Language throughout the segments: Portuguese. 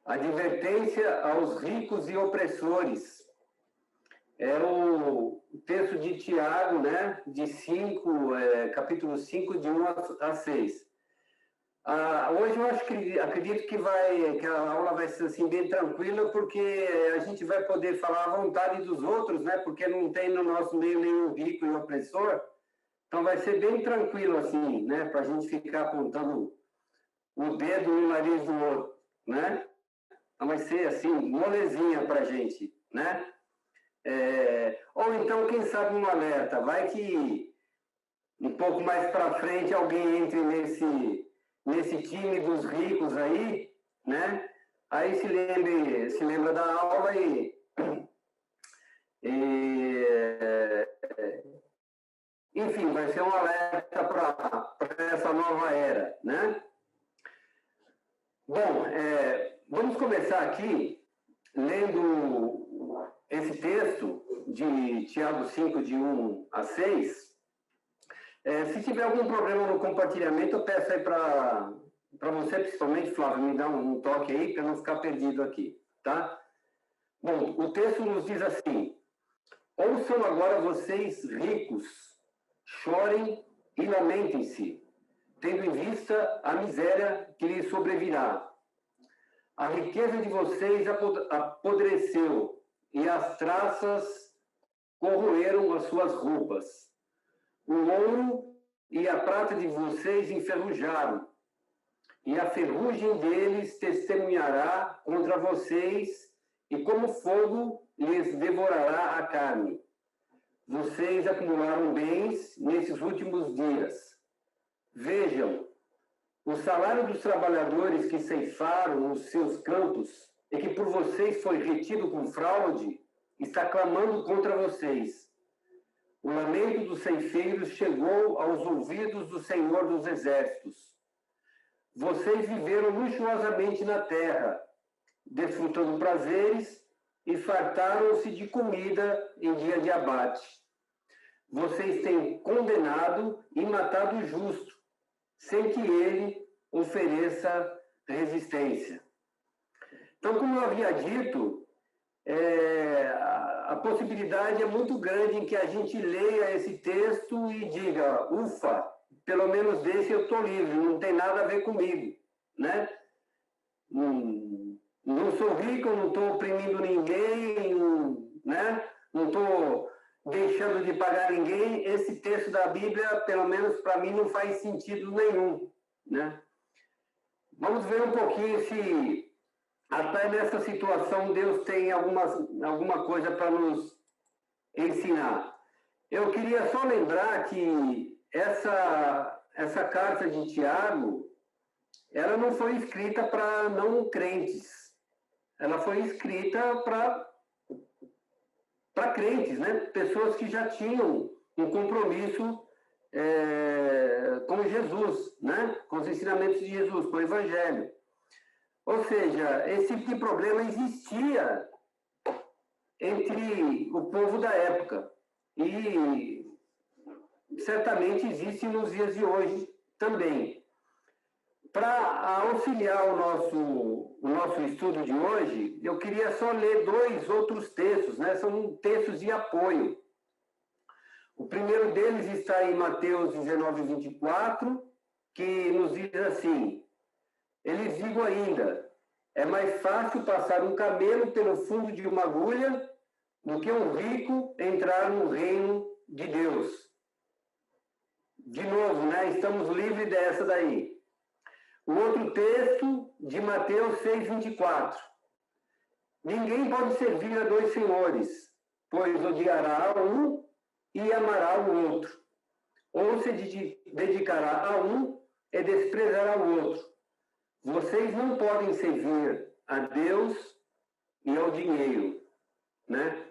Advertência aos ricos e opressores. É o texto de Tiago, né, de 5, capítulo 5, de 1 a 6. Hoje eu acredito que a aula vai ser assim, bem tranquila, porque a gente vai poder falar à vontade dos outros, né, porque não tem no nosso meio nenhum rico e opressor. Então vai ser bem tranquilo, assim, né, para a gente ficar apontando o dedo no nariz do outro, né? Então vai ser assim, molezinha para a gente, né? Ou então, quem sabe, um alerta. Vai que um pouco mais para frente alguém entre nesse time dos ricos aí, né? Aí se lembra da aula enfim, vai ser um alerta para essa nova era, né? Bom, vamos começar aqui lendo esse texto de Tiago 5, de 1 a 6. Se tiver algum problema no compartilhamento, eu peço aí para você, principalmente, Flávio, me dá um toque aí para não ficar perdido aqui, tá? Bom, o texto nos diz assim: ouçam agora vocês ricos, chorem e lamentem-se, tendo em vista a miséria que lhes sobrevirá. A riqueza de vocês apodreceu e as traças corroeram as suas roupas. O ouro e a prata de vocês enferrujaram, e a ferrugem deles testemunhará contra vocês, e como fogo lhes devorará a carne. Vocês acumularam bens nesses últimos dias. Vejam, o salário dos trabalhadores que ceifaram os seus campos e que por vocês foi retido com fraude, está clamando contra vocês. O lamento dos ceifeiros chegou aos ouvidos do Senhor dos Exércitos. Vocês viveram luxuosamente na terra, desfrutando prazeres e fartaram-se de comida em dia de abate. Vocês têm condenado e matado o justo, sem que ele ofereça resistência. Então, como eu havia dito, a possibilidade é muito grande em que a gente leia esse texto e diga, ufa, pelo menos desse eu estou livre, não tem nada a ver comigo, né? Não sou rico, não estou oprimindo ninguém, né? Não estou deixando de pagar ninguém. Esse texto da Bíblia, pelo menos para mim, não faz sentido nenhum, né? Vamos ver um pouquinho se até nessa situação Deus tem alguma coisa para nos ensinar. Eu queria só lembrar que essa carta de Tiago, ela não foi escrita para não crentes. Ela foi escrita para crentes, né? Pessoas que já tinham um compromisso com Jesus, né? Com os ensinamentos de Jesus, com o Evangelho. Ou seja, esse tipo de problema existia entre o povo da época e certamente existe nos dias de hoje também. Para auxiliar o nosso estudo de hoje, eu queria só ler 2 outros textos, né? São textos de apoio. O primeiro deles está em Mateus 19, 24, que nos diz assim: eles digo ainda, é mais fácil passar um camelo pelo fundo de uma agulha do que um rico entrar no reino de Deus. De novo, né? Estamos livres dessa daí. O outro texto de Mateus 6, 24. Ninguém pode servir a 2 senhores, pois odiará um e amará o outro. Ou se dedicará a um e desprezará o outro. Vocês não podem servir a Deus e ao dinheiro, né?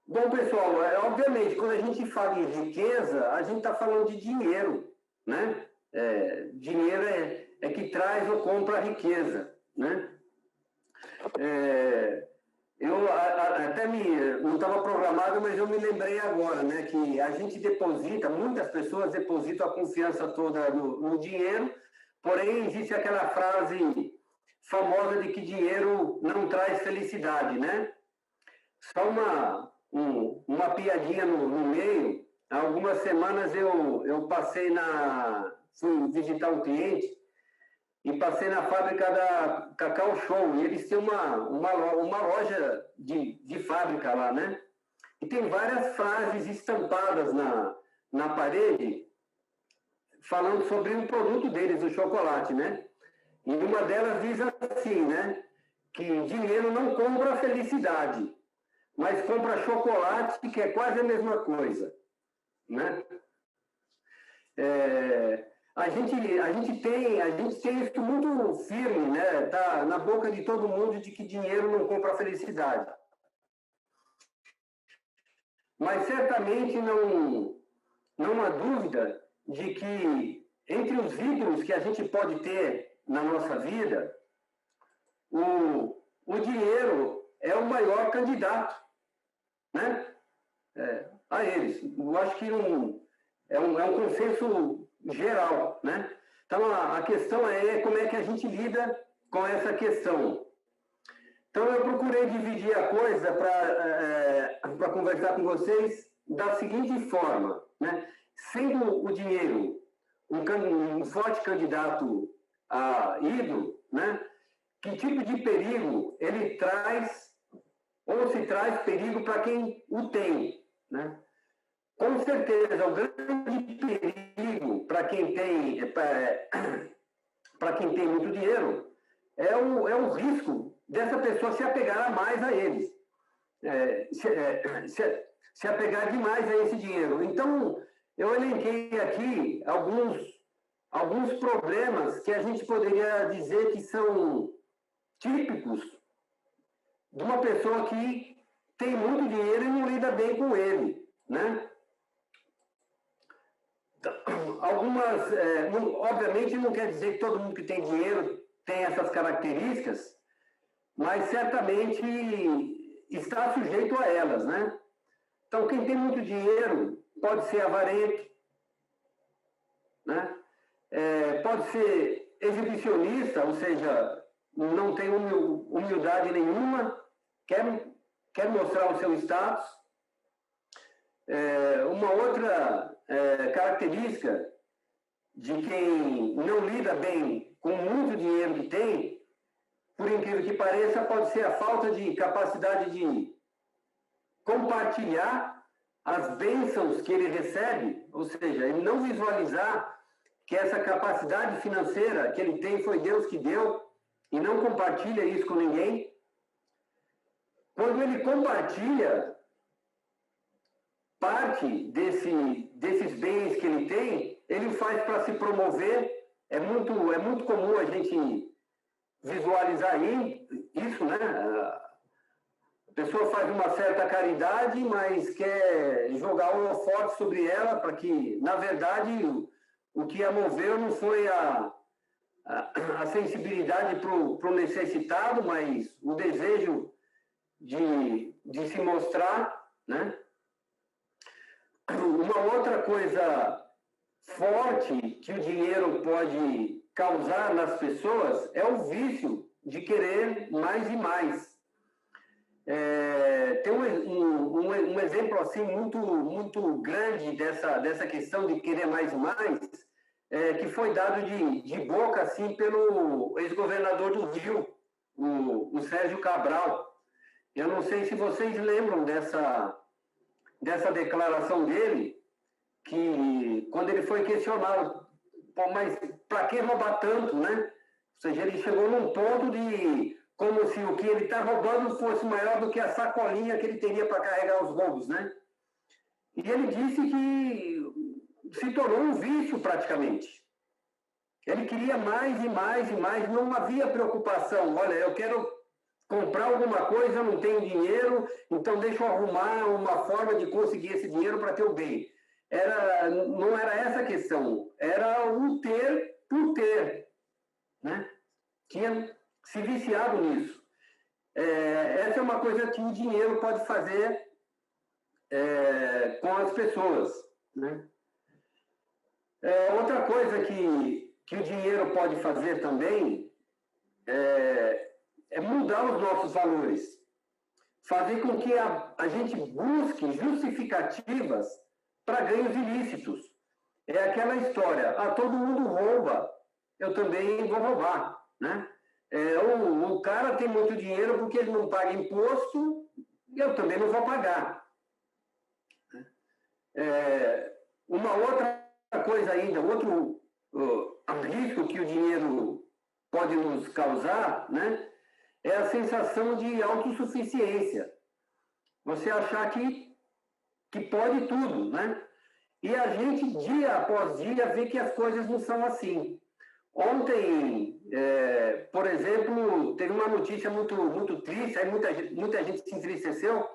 Bom, pessoal, obviamente, quando a gente fala em riqueza, a gente está falando de dinheiro, né? Dinheiro é que traz ou compra a riqueza, né? Até não estava programado, mas eu me lembrei agora, né, que a gente deposita, muitas pessoas depositam a confiança toda no dinheiro, porém existe aquela frase famosa de que dinheiro não traz felicidade, né? Só uma piadinha no meio. Há algumas semanas eu fui visitar um cliente e passei na fábrica da Cacau Show, e eles têm uma loja de fábrica lá, né? E tem várias frases estampadas na parede falando sobre um produto deles, o chocolate, né? E uma delas diz assim, né? Que dinheiro não compra felicidade, mas compra chocolate, que é quase a mesma coisa, né? A gente tem isso muito firme, né? Tá na boca de todo mundo de que dinheiro não compra felicidade. Mas certamente não há dúvida de que entre os ídolos que a gente pode ter na nossa vida, o dinheiro é o maior candidato, né? A eles. Eu acho que é um consenso geral, né? Então, a questão é como é que a gente lida com essa questão. Então, eu procurei dividir a coisa para conversar com vocês da seguinte forma, né? Sendo o dinheiro um forte candidato a ídolo, né? Que tipo de perigo ele traz, ou se traz perigo para quem o tem, né? Com certeza, o grande perigo para quem tem muito dinheiro é o risco dessa pessoa se apegar mais a eles, se apegar demais a esse dinheiro. Então, eu elenquei aqui alguns problemas que a gente poderia dizer que são típicos de uma pessoa que tem muito dinheiro e não lida bem com ele, né? Obviamente não quer dizer que todo mundo que tem dinheiro tem essas características, mas certamente está sujeito a elas, né? Então, quem tem muito dinheiro pode ser avarento, né? Pode ser exibicionista, ou seja, não tem humildade nenhuma, quer mostrar o seu status. Uma outra característica de quem não lida bem com muito dinheiro que tem, por incrível que pareça, pode ser a falta de capacidade de compartilhar as bênçãos que ele recebe, ou seja, ele não visualizar que essa capacidade financeira que ele tem foi Deus que deu e não compartilha isso com ninguém. Quando ele compartilha parte desses bens que ele tem, ele faz para se promover. É muito comum a gente visualizar isso, né? A pessoa faz uma certa caridade, mas quer jogar um holofote sobre ela para que, na verdade, o que a moveu não foi a sensibilidade para o necessitado, mas o desejo de se mostrar, né? Uma outra coisa forte que o dinheiro pode causar nas pessoas é o vício de querer mais e mais. Tem um exemplo assim muito grande dessa questão de querer mais e mais, que foi dado de boca assim pelo ex-governador do Rio, o Sérgio Cabral. Eu não sei se vocês lembram dessa declaração dele, que quando ele foi questionado, mas para que roubar tanto, né? Ou seja, ele chegou num ponto de como se o que ele está roubando fosse maior do que a sacolinha que ele teria para carregar os roubos, né? E ele disse que se tornou um vício praticamente. Ele queria mais e mais e mais, não havia preocupação. Olha, eu quero comprar alguma coisa, eu não tenho dinheiro, então deixa eu arrumar uma forma de conseguir esse dinheiro para ter o bem. Não era essa a questão, era o ter por ter, né? Tinha se viciado nisso. essa é uma coisa que o dinheiro pode fazer com as pessoas, né? Outra coisa que o dinheiro pode fazer também é mudar os nossos valores, fazer com que a gente busque justificativas para ganhos ilícitos. É aquela história, todo mundo rouba, eu também vou roubar, né? O cara tem muito dinheiro porque ele não paga imposto, eu também não vou pagar. Uma outra coisa ainda, outro risco que o dinheiro pode nos causar, né, é a sensação de autossuficiência. Você achar que pode tudo, né? E a gente, dia após dia, vê que as coisas não são assim. Ontem, por exemplo, teve uma notícia muito triste, aí muita gente se entristeceu,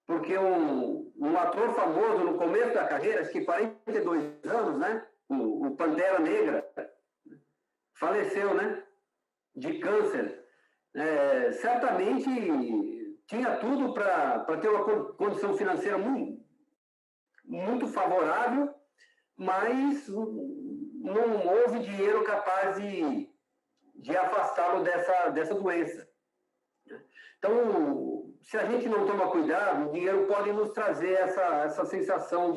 porque um ator famoso no começo da carreira, acho que 42 anos, né? O Pantera Negra, faleceu, né? De câncer. Certamente tinha tudo para ter uma condição financeira muito favorável, mas não houve dinheiro capaz de afastá-lo dessa doença. Então, se a gente não toma cuidado, o dinheiro pode nos trazer essa sensação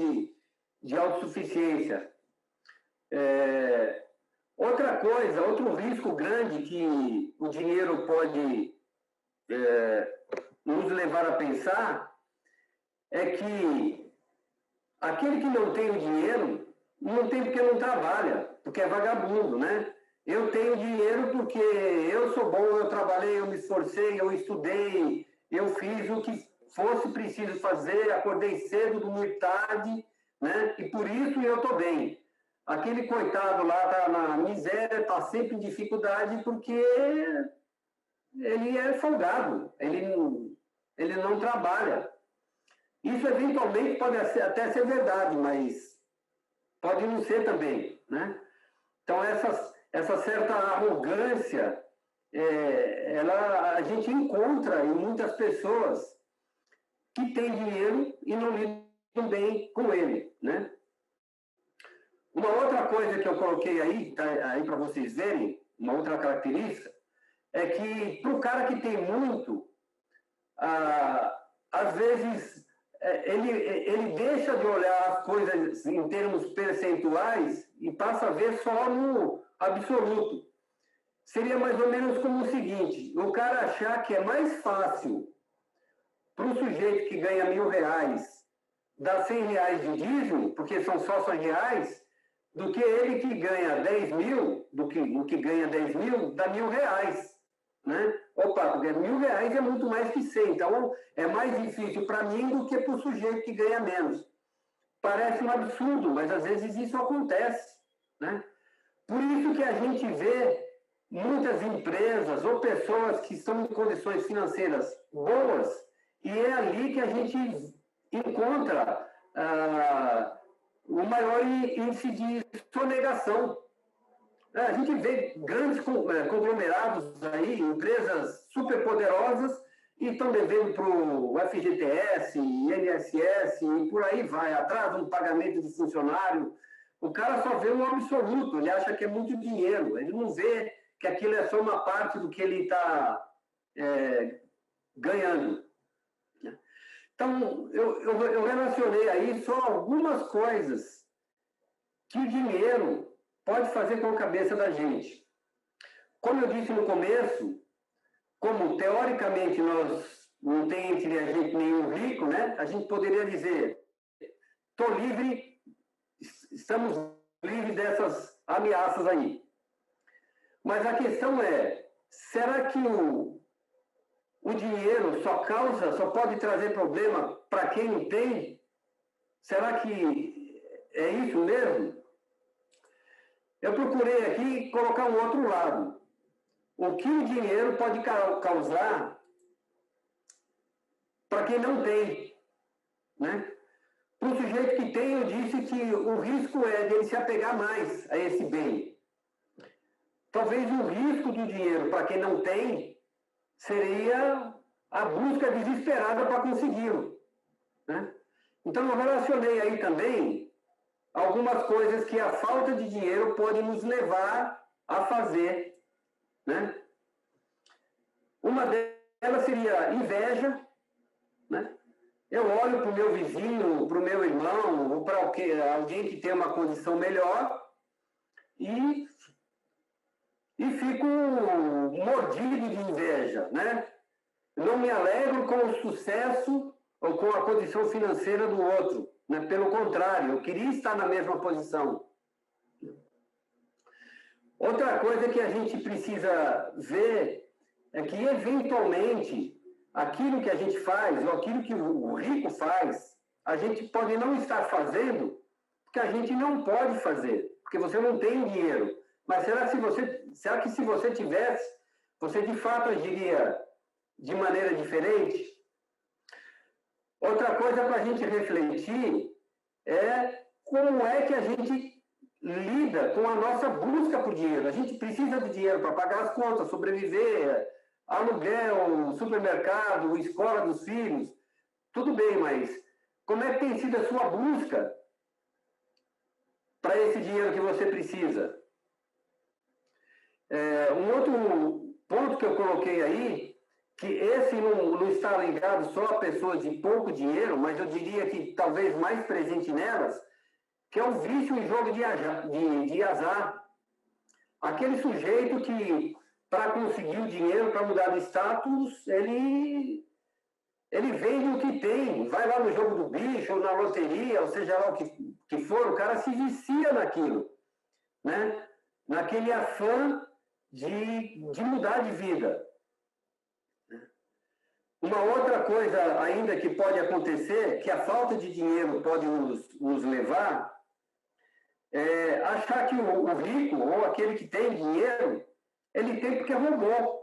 de autossuficiência. Outra coisa, outro risco grande que o dinheiro pode nos levar a pensar é que aquele que não tem o dinheiro não tem porque não trabalha, porque é vagabundo, né? Eu tenho dinheiro porque eu sou bom, eu trabalhei, eu me esforcei, eu estudei, eu fiz o que fosse preciso fazer, acordei cedo, dormi tarde, né? E por isso eu estou bem. Aquele coitado lá está na miséria, está sempre em dificuldade porque ele é folgado, ele não trabalha. Isso eventualmente pode até ser verdade, mas pode não ser também, né? Então essa certa arrogância, a gente encontra em muitas pessoas que têm dinheiro e não lidam bem com ele, né? Uma outra coisa que eu coloquei aí, tá aí para vocês verem, uma outra característica, é que para o cara que tem muito, às vezes ele deixa de olhar as coisas em termos percentuais e passa a ver só no absoluto. Seria mais ou menos como o seguinte: o cara achar que é mais fácil para o sujeito que ganha R$1.000 dar R$100 de dízimo, porque são só R$100, do que ele que ganha 10 mil, do que ganha 10 mil, dá R$1.000, né? Opa, porque R$1.000 é muito mais que 100, então é mais difícil para mim do que para o sujeito que ganha menos. Parece um absurdo, mas às vezes isso acontece, né? Por isso que a gente vê muitas empresas ou pessoas que estão em condições financeiras boas, e é ali que a gente encontra o maior índice de sonegação. A gente vê grandes conglomerados aí, empresas superpoderosas, e estão devendo para o FGTS, INSS, e por aí vai, atrás no pagamento de funcionário. O cara só vê o absoluto, ele acha que é muito dinheiro, ele não vê que aquilo é só uma parte do que ele está ganhando. Então, eu relacionei aí só algumas coisas que o dinheiro pode fazer com a cabeça da gente. Como eu disse no começo, como teoricamente nós não tem entre a gente nenhum rico, né? A gente poderia dizer, estou livre, estamos livres dessas ameaças aí. Mas a questão é, será que o dinheiro só pode trazer problema para quem não tem? Será que é isso mesmo? Eu procurei aqui colocar um outro lado. O que o dinheiro pode causar para quem não tem, né? Para o sujeito que tem, eu disse que o risco é dele se apegar mais a esse bem. Talvez o risco do dinheiro para quem não tem seria a busca desesperada para consegui-lo, né? Então, eu relacionei aí também algumas coisas que a falta de dinheiro pode nos levar a fazer, né? Uma delas seria inveja, né? Eu olho para o meu vizinho, para o meu irmão, ou para alguém que tem uma condição melhor e fico mordido de inveja, né? Não me alegro com o sucesso ou com a condição financeira do outro, né? Pelo contrário, eu queria estar na mesma posição. Outra coisa que a gente precisa ver é que, eventualmente, aquilo que a gente faz, ou aquilo que o rico faz, a gente pode não estar fazendo, porque a gente não pode fazer, porque você não tem dinheiro. Mas será que se você tivesse, você de fato agiria de maneira diferente? Outra coisa para a gente refletir é como é que a gente lida com a nossa busca por dinheiro. A gente precisa de dinheiro para pagar as contas, sobreviver, aluguel, supermercado, escola dos filhos. Tudo bem, mas como é que tem sido a sua busca para esse dinheiro que você precisa? Um outro ponto que eu coloquei aí, que esse não está ligado só a pessoas de pouco dinheiro, mas eu diria que talvez mais presente nelas, que é o vício em jogo de azar. Aquele sujeito que, para conseguir o dinheiro, para mudar de status, ele vende o que tem, vai lá no jogo do bicho, ou na loteria, ou seja lá o que for, o cara se vicia naquilo, né? Naquele afã de mudar de vida. Uma outra coisa ainda que pode acontecer, que a falta de dinheiro pode nos levar, é achar que o rico, ou aquele que tem dinheiro, ele tem porque roubou,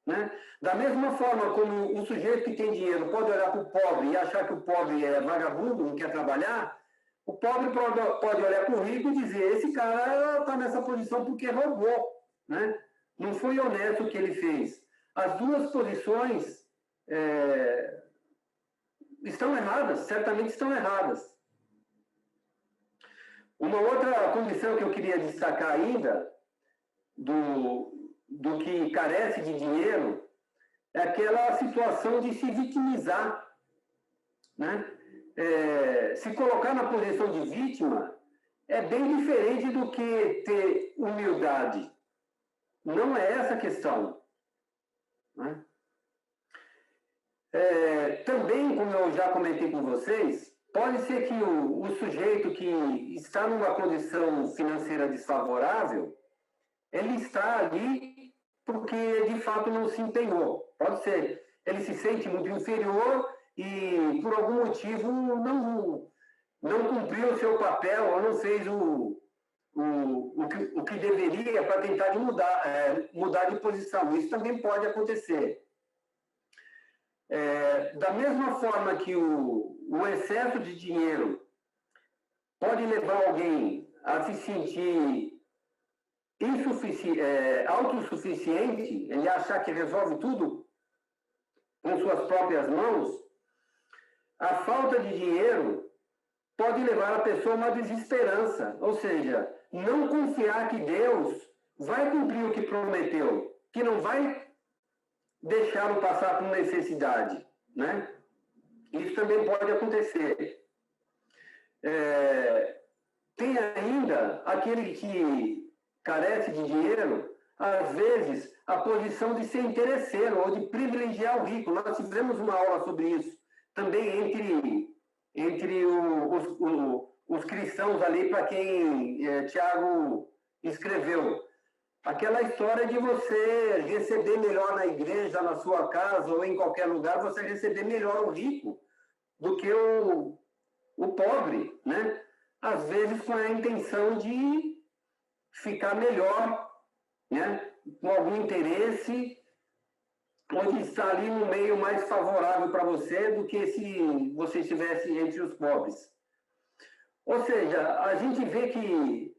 né? Da mesma forma como o sujeito que tem dinheiro pode olhar para o pobre e achar que o pobre é vagabundo, não quer trabalhar, o pobre pode olhar para o rico e dizer, esse cara está nessa posição porque roubou, né? Não foi honesto o que ele fez. As duas posições estão erradas, certamente estão erradas. Uma outra condição que eu queria destacar ainda, do que carece de dinheiro, é aquela situação de se vitimizar, né? Se colocar na posição de vítima é bem diferente do que ter humildade. Não é essa a questão, né? Também, como eu já comentei com vocês, pode ser que o sujeito que está numa condição financeira desfavorável, ele está ali porque de fato não se empenhou. Pode ser. Ele se sente muito inferior e por algum motivo não cumpriu o seu papel ou não fez o que deveria para tentar mudar de posição. Isso também pode acontecer. Da mesma forma que o excesso de dinheiro pode levar alguém a se sentir autossuficiente, ele achar que resolve tudo com suas próprias mãos, a falta de dinheiro pode levar a pessoa a uma desesperança, ou seja, não confiar que Deus vai cumprir o que prometeu, que não vai deixá-lo passar por necessidade, né? Isso também pode acontecer. Tem ainda aquele que carece de dinheiro, às vezes, a posição de ser interesseiro ou de privilegiar o rico. Nós tivemos uma aula sobre isso, também entre os cristãos ali, para quem Tiago escreveu. Aquela história de você receber melhor na igreja, na sua casa ou em qualquer lugar, você receber melhor o rico do que o pobre, né? Às vezes com a intenção de ficar melhor, né? Com algum interesse, ou de estar ali no meio mais favorável para você do que se você estivesse entre os pobres. Ou seja, a gente vê que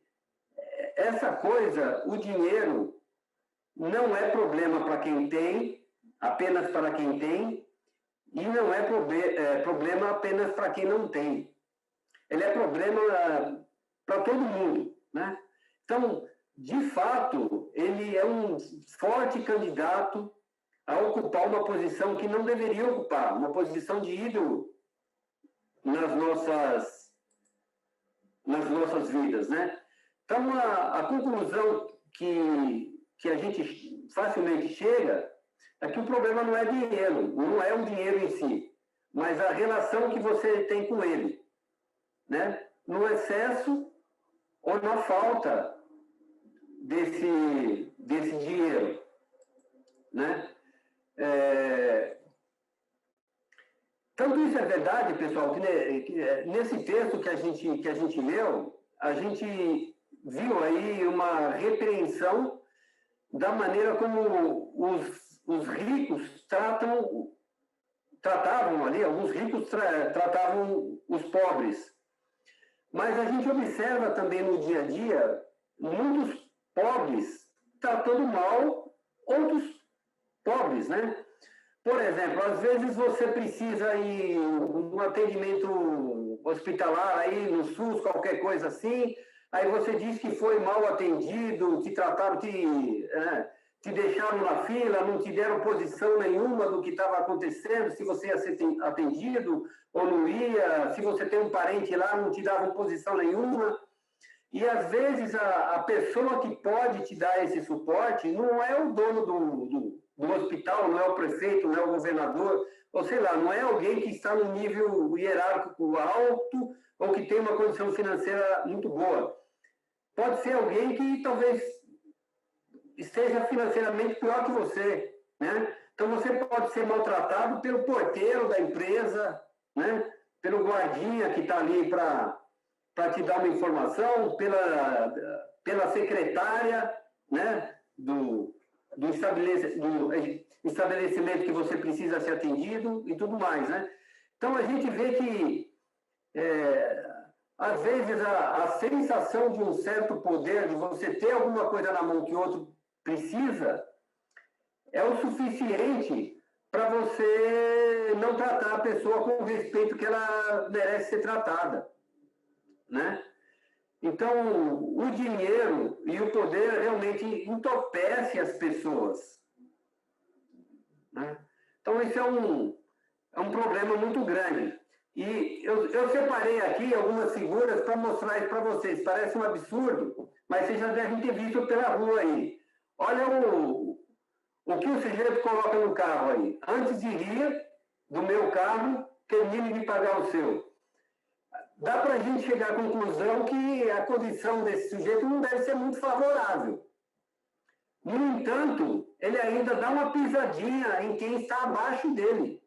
essa coisa, o dinheiro, não é problema para quem tem apenas para quem tem e não é problema apenas para quem não tem. Ele é problema para todo mundo, né? Então, de fato, ele é um forte candidato a ocupar uma posição que não deveria ocupar, uma posição de ídolo nas nossas vidas, né? Então, a conclusão que a gente facilmente chega é que o problema não é dinheiro, não é o dinheiro em si, mas a relação que você tem com ele, né? No excesso ou na falta desse dinheiro, né? Tanto isso é verdade, pessoal, que nesse texto que a gente leu, a gente viu aí uma repreensão da maneira como os ricos tratavam ali, alguns ricos tratavam os pobres. Mas a gente observa também no dia a dia muitos pobres tratando mal outros pobres, né? Por exemplo, às vezes você precisa ir num atendimento hospitalar aí no SUS, qualquer coisa assim, aí você diz que foi mal atendido, te trataram, te deixaram na fila, não te deram posição nenhuma do que estava acontecendo, se você ia ser atendido ou não ia, se você tem um parente lá, não te davam posição nenhuma. E às vezes a pessoa que pode te dar esse suporte não é o dono do hospital, não é o prefeito, não é o governador, ou sei lá, não é alguém que está num nível hierárquico alto ou que tem uma condição financeira muito boa. Pode ser alguém que talvez esteja financeiramente pior que você, né? Então você pode ser maltratado pelo porteiro da empresa, né? Pelo guardinha que está ali para te dar uma informação, pela secretária, né? Do estabelecimento que você precisa ser atendido e tudo mais, né? Então a gente vê que às vezes a sensação de um certo poder, de você ter alguma coisa na mão que o outro precisa, é o suficiente para você não tratar a pessoa com o respeito que ela merece ser tratada, né? Então, o dinheiro e o poder realmente entorpecem as pessoas, né? Então, isso é um problema muito grande. E eu separei aqui algumas figuras para mostrar isso para vocês. Parece um absurdo, mas vocês já devem ter visto pela rua aí. Olha o que o sujeito coloca no carro aí. Antes de rir do meu carro, termine de pagar o seu. Dá para a gente chegar à conclusão que a condição desse sujeito não deve ser muito favorável. No entanto, ele ainda dá uma pisadinha em quem está abaixo dele,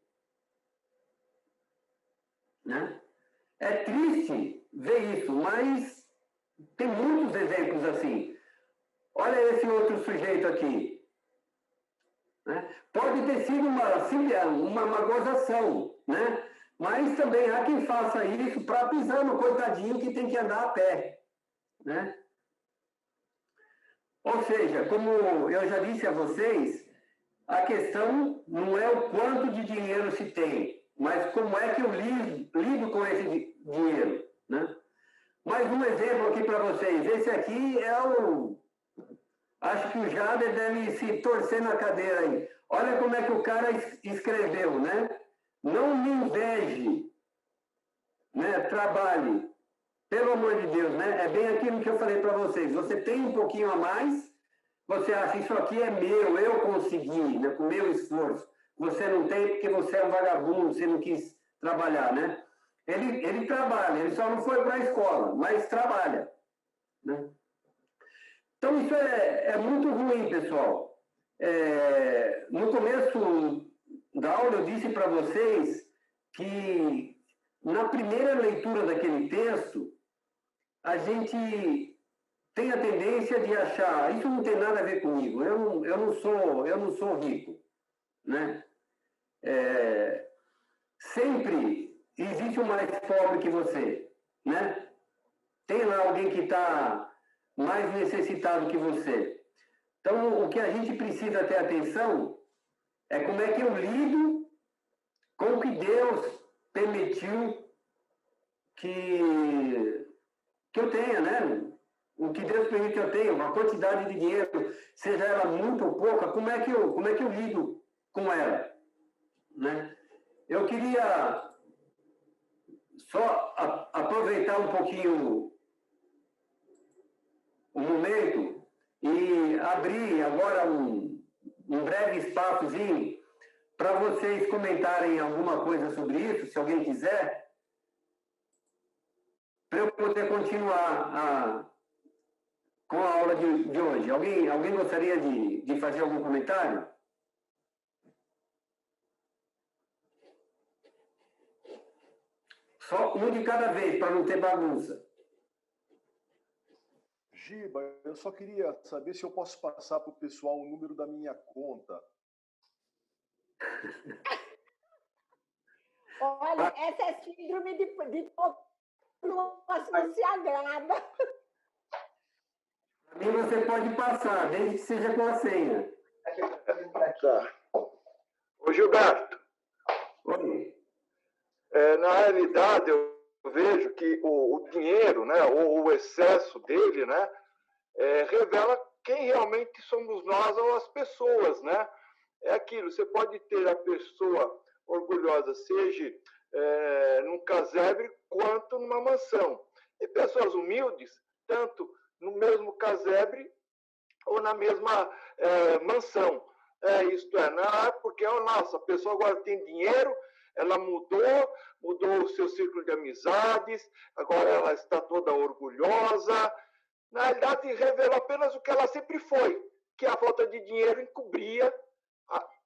né? É triste ver isso, mas tem muitos exemplos assim. Olha esse outro sujeito aqui, né? Pode ter sido uma gozação, né? Mas também há quem faça isso para pisar no coitadinho que tem que andar a pé, né? Ou seja, como eu já disse a vocês, a questão não é o quanto de dinheiro se tem, mas como é que eu lido com esse dinheiro, né? Mais um exemplo aqui para vocês. Esse aqui acho que o Jader deve se torcer na cadeira aí. Olha como é que o cara escreveu, né? Não me inveje, né? Trabalhe. Pelo amor de Deus, né? É bem aquilo que eu falei para vocês. Você tem um pouquinho a mais, você acha isso aqui é meu, eu consegui, né? Com meu esforço. Você não tem porque você é um vagabundo, você não quis trabalhar, né? Ele trabalha, ele só não foi para a escola, mas trabalha, né? Então isso é muito ruim, pessoal. No começo da aula eu disse para vocês que na primeira leitura daquele texto, a gente tem a tendência de achar, isso não tem nada a ver comigo, eu não sou rico, né? Sempre existe um mais pobre que você, né? Tem lá alguém que está mais necessitado que você. Então, o que a gente precisa ter atenção é como é que eu lido com o que Deus permitiu que eu tenha, né? O que Deus permite que eu tenha, uma quantidade de dinheiro, seja ela muito ou pouca, como é que eu lido com ela, né? Eu queria só aproveitar um pouquinho o momento e abrir agora um breve espaçozinho para vocês comentarem alguma coisa sobre isso, se alguém quiser, para eu poder continuar com a aula de hoje. Alguém gostaria de fazer algum comentário? Só um de cada vez, para não ter bagunça. Giba, eu só queria saber se eu posso passar para o pessoal o número da minha conta. Olha, essa é síndrome de não se agrada. Para mim você pode passar, desde que seja com a senha. Tá. Ô, Gilberto. Oi. Na realidade, eu vejo que o dinheiro, né, ou o excesso dele, né, revela quem realmente somos nós ou as pessoas, né? É aquilo, você pode ter a pessoa orgulhosa, seja num casebre quanto numa mansão. E pessoas humildes, tanto no mesmo casebre ou na mesma mansão. Isto é, não é porque, nossa, a pessoa agora tem dinheiro, ela mudou o seu círculo de amizades, agora ela está toda orgulhosa. Na realidade, revela apenas o que ela sempre foi, que a falta de dinheiro encobria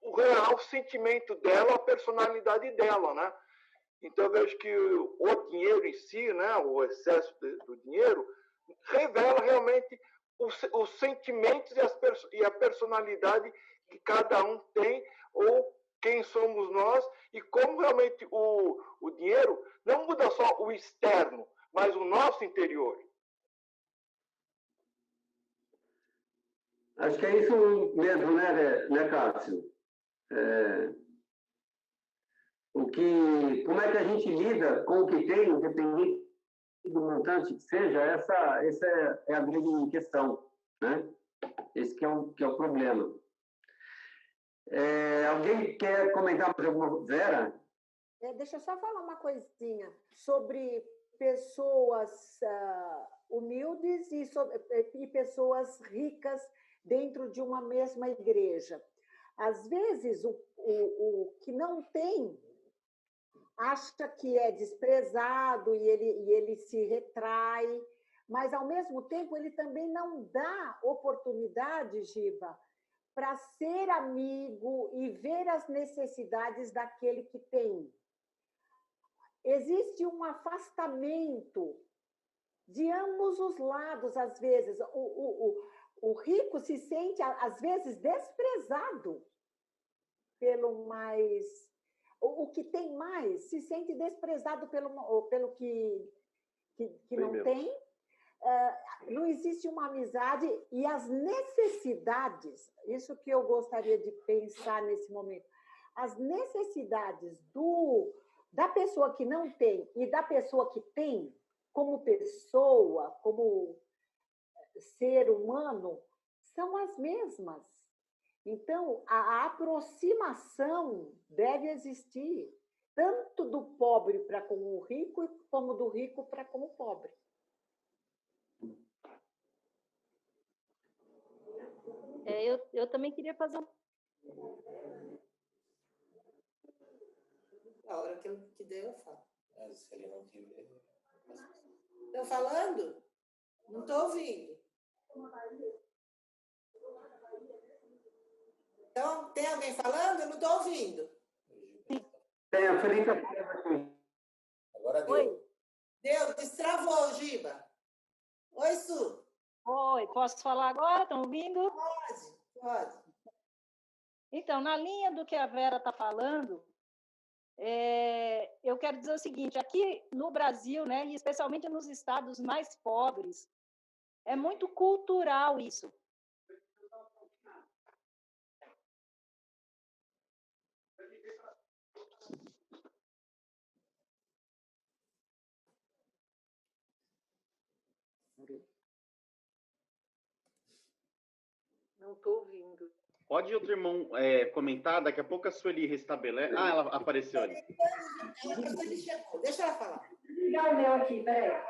o real sentimento dela, a personalidade dela, né? Então, eu vejo que o dinheiro em si, né, o excesso do dinheiro, revela realmente os sentimentos e a personalidade que cada um tem, ou quem somos nós, e como realmente o dinheiro não muda só o externo, mas o nosso interior. Acho que é isso mesmo, né Cássio? Como é que a gente lida com o que tem, independente do montante que seja, essa é a grande questão, né? Esse que é o problema. Alguém quer comentar mais alguma coisa? Vera? Deixa eu só falar uma coisinha sobre pessoas humildes e pessoas ricas dentro de uma mesma igreja. Às vezes, o que não tem acha que é desprezado e ele se retrai, mas, ao mesmo tempo, ele também não dá oportunidade, Giba, para ser amigo e ver as necessidades daquele que tem. Existe um afastamento de ambos os lados, às vezes. O rico se sente, às vezes, desprezado pelo mais... O que tem mais se sente desprezado pelo que não tem. Não existe uma amizade e as necessidades, isso que eu gostaria de pensar nesse momento, as necessidades da pessoa que não tem e da pessoa que tem, como pessoa, como ser humano, são as mesmas. Então, a aproximação deve existir, tanto do pobre para com o rico, como do rico para com o pobre. Eu também queria fazer A hora que der, eu falo. Se ele não tiver... Estão falando? Não estou ouvindo. Então, tem alguém falando? Eu não estou ouvindo. Tem a Felipe. Agora deu. Oi. Deu, destravou, Giba. Oi, Su. Oi, posso falar agora? Estão ouvindo? Pode. Então, na linha do que a Vera está falando, eu quero dizer o seguinte, aqui no Brasil, né, e especialmente nos estados mais pobres, é muito cultural isso. Não estou ouvindo. Pode outro irmão comentar? Daqui a pouco a Sueli restabelece. Ah, ela apareceu ali. Deixa ela falar. Vou ligar o meu aqui, peraí.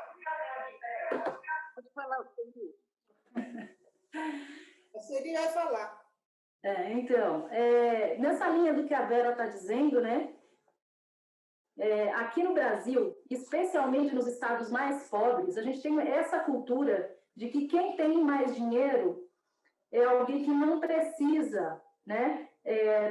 Pode falar, Sueli. A Sueli vai falar. Então, nessa linha do que a Vera está dizendo, né? Aqui no Brasil, especialmente nos estados mais pobres, a gente tem essa cultura de que quem tem mais dinheiro é alguém que não precisa, né,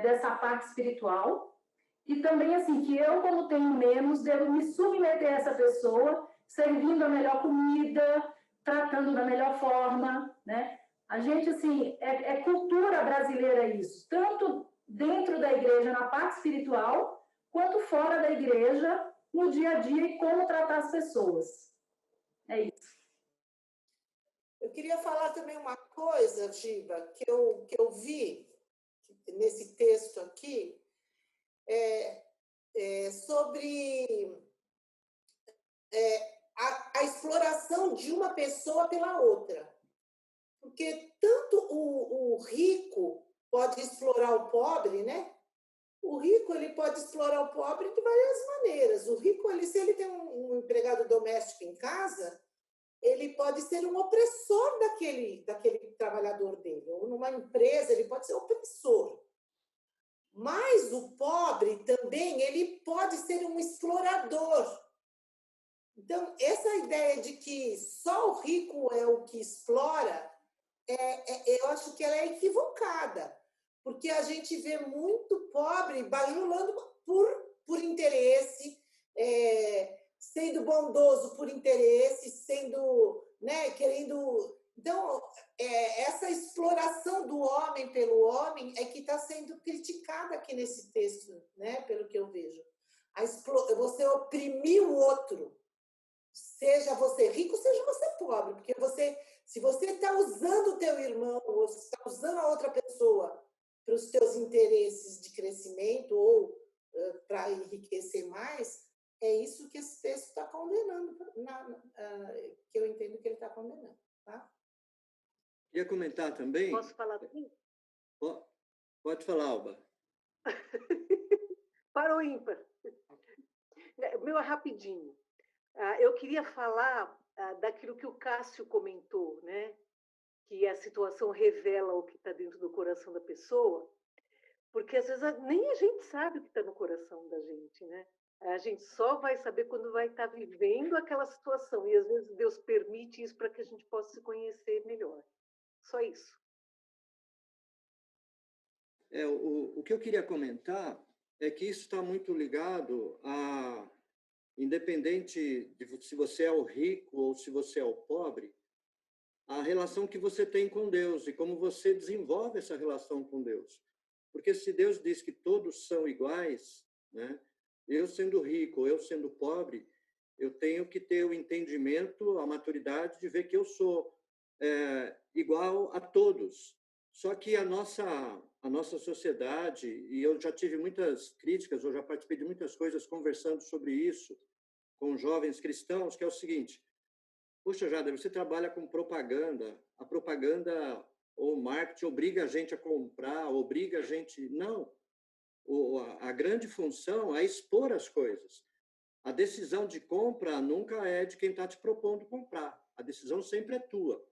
dessa parte espiritual. E também, assim, que eu, como tenho menos, devo me submeter a essa pessoa, servindo a melhor comida, tratando da melhor forma, né? A gente, assim, é cultura brasileira isso, tanto dentro da igreja, na parte espiritual, quanto fora da igreja, no dia a dia, e como tratar as pessoas. É isso. Eu queria falar também uma coisa, Giba, que eu vi nesse texto aqui, sobre a exploração de uma pessoa pela outra. Porque tanto o rico pode explorar o pobre, né? O rico ele pode explorar o pobre de várias maneiras. O rico, se ele tem um empregado doméstico em casa, ele pode ser um opressor daquele trabalhador dele. Ou numa empresa, ele pode ser opressor. Mas o pobre também, ele pode ser um explorador. Então, essa ideia de que só o rico é o que explora, eu acho que ela é equivocada, porque a gente vê muito pobre bajulando por interesse, sendo bondoso por interesse, sendo, né, querendo... Então, essa exploração do homem pelo homem é que está sendo criticada aqui nesse texto, né, pelo que eu vejo. Você oprimir o outro, seja você rico, seja você pobre, porque se você está usando o teu irmão, ou se está usando a outra pessoa para os teus interesses de crescimento ou para enriquecer mais, é isso que esse texto está condenando, que eu entendo que ele está condenando. Tá? Queria comentar também. Posso falar também? Pode falar, Alba. Para o ímpar. O meu é rapidinho. Eu queria falar daquilo que o Cássio comentou, né? Que a situação revela o que está dentro do coração da pessoa, porque às vezes nem a gente sabe o que está no coração da gente, né? A gente só vai saber quando vai estar vivendo aquela situação, e às vezes Deus permite isso para que a gente possa se conhecer melhor. Só isso. O que eu queria comentar é que isso está muito ligado a, independente de se você é o rico ou se você é o pobre, a relação que você tem com Deus e como você desenvolve essa relação com Deus. Porque se Deus diz que todos são iguais, né? Eu sendo rico, eu sendo pobre, eu tenho que ter o entendimento, a maturidade de ver que eu sou igual a todos. Só que a nossa sociedade, e eu já tive muitas críticas, eu já participei de muitas coisas conversando sobre isso com jovens cristãos, que é o seguinte: poxa, Jada, você trabalha com propaganda, a propaganda ou o marketing obriga a gente a comprar, obriga a gente... Não, a grande função é expor as coisas. A decisão de compra nunca é de quem está te propondo comprar, a decisão sempre é tua.